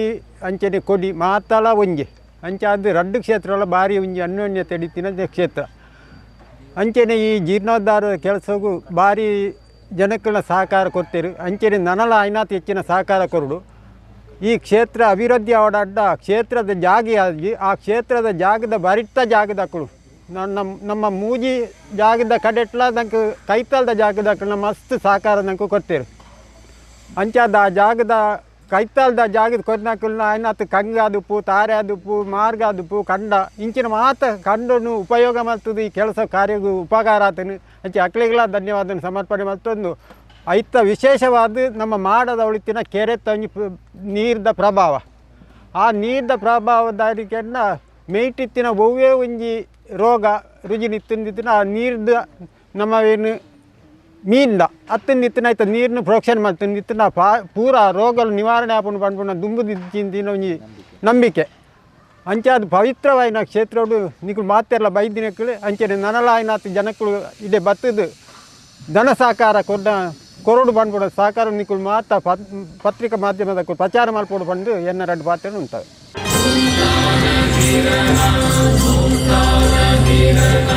ಅಂಚನೆ ಕೊಡಿ ಮಾತಲ ಒಂಜಿ ಅಂಚೆ ಅದು ರಡ್ಡು ಕ್ಷೇತ್ರ ಭಾರಿ ಒಂಜಿ ಅನ್ಯೋನ್ಯತೆ ಇತ್ತಿನ ಕ್ಷೇತ್ರ ಅಂಚನೆ ಈ ಜೀರ್ಣೋದ್ಧಾರ ಕೆಲಸಗೂ ಭಾರಿ ಜನಕ್ಕಳ ಸಹಕಾರ ಕೊಡ್ತೇರು ಅಂಚನೆ ನನಲ ಐನಾತ್ ಹೆಚ್ಚಿನ ಸಹಕಾರ ಕೊರಡು ಈ ಕ್ಷೇತ್ರ ಅಭಿವೃದ್ಧಿ ಆವಡಾಡ್ಡ ಕ್ಷೇತ್ರದ ಜಾಗಿಯಾಗಿ ಆ ಕ್ಷೇತ್ರದ ಜಾಗದ ಬರಿಟ್ಟ ಜಾಗದಕ್ಕಳು ನಮ್ಮ ಮೂಜಿ ಜಾಗದ ಕಡೆಟ್ಲ ನಂಗೆ ಕೈತಲ್ದ ಜಾಗದಕ್ಕಳು ಮಸ್ತ್ ಸಹಕಾರ ನಂಗೆ ಕೊಡ್ತೇರು ಅಂಚಾದ ಆ ಜಾಗದ ಕೈತಲ್ದ ಜಾಗದ ಕೊಡ್ನಾಕಲ್ನ ಐನಾತ್ ಕಂಗಾದುಪ್ಪು ತಾರ್ಯಾದುಪ್ಪು ಮಾರ್ಗಾದುಪ್ಪು ಕಂಡ ಇಂಚಿನ ಮಾತ ಕಂಡನು ಉಪಯೋಗ ಮಾಡ್ತದೆ ಈ ಕೆಲಸ ಕಾರ್ಯಗೂ ಉಪಕಾರ ಆತನು ಅಂಚೆ ಅಕ್ಳಿಗಳ ಧನ್ಯವಾದ ಸಮರ್ಪಣೆ ಮತ್ತೊಂದು ಐತ ವಿಶೇಷವಾದ ನಮ್ಮ ಮಾಡದ ಒಳಿತಿನ ಕೆರೆ ತಂಜಿ ನೀರ್ದ ಪ್ರಭಾವ ಆ ನೀರ್ದ ಪ್ರಭಾವದಾರಿಕೆನ್ನ ಮೇಯ್ಟಿತ್ತಿನ ಒವ್ವೇ ಒಂಜಿ ರೋಗ ರುಜಿ ತಿಂದಿತ್ತಿನ ಆ ನೀರ್ದ ನಮ್ಮವೇನು ಮೀನ್ದ ಅತ್ತಂದಿತ್ತಿನ ಆಯ್ತು ನೀರನ್ನು ಪ್ರೋಕ್ಷಣೆ ಮಾಡ್ತಿದ್ದಿತ್ತಿನ ಪೂರ ರೋಗಗಳು ನಿವಾರಣೆ ಆಪುಂಡು ಪಂಡ್ಪುಂಡು ದುಂಬುದಿತ್ತಿನ ಒಂಜಿ ನಂಬಿಕೆ ಅಂಚೆ ಅದು ಪವಿತ್ರವಾಯಿನ ಕ್ಷೇತ್ರಡು ನಿಕ್ಕಳು ಮಾತೆಲ್ಲ ಬೈದಿನಕ್ಕಳು ಅಂಚೆ ನನಲಾಯಿನಾಥ ಜನಕ್ಕಳು ಇದೇ ಬತ್ತದು ಧನ ಸಹಕಾರ ಕೊರಡು ಬಂದ್ಬಿಡೋ ಸಹಕಾರ ನಿಕ್ಕಳು ಮಾತ ಪತ್ರಿಕಾ ಮಾಧ್ಯಮದ ಪ್ರಚಾರ ಮಾಡ್ಕೊಂಡು ಬಂದು ಎನ್ನ ಎರಡು ಪಾತ್ರ ಉಂಟವೆ. ಕಿರಣ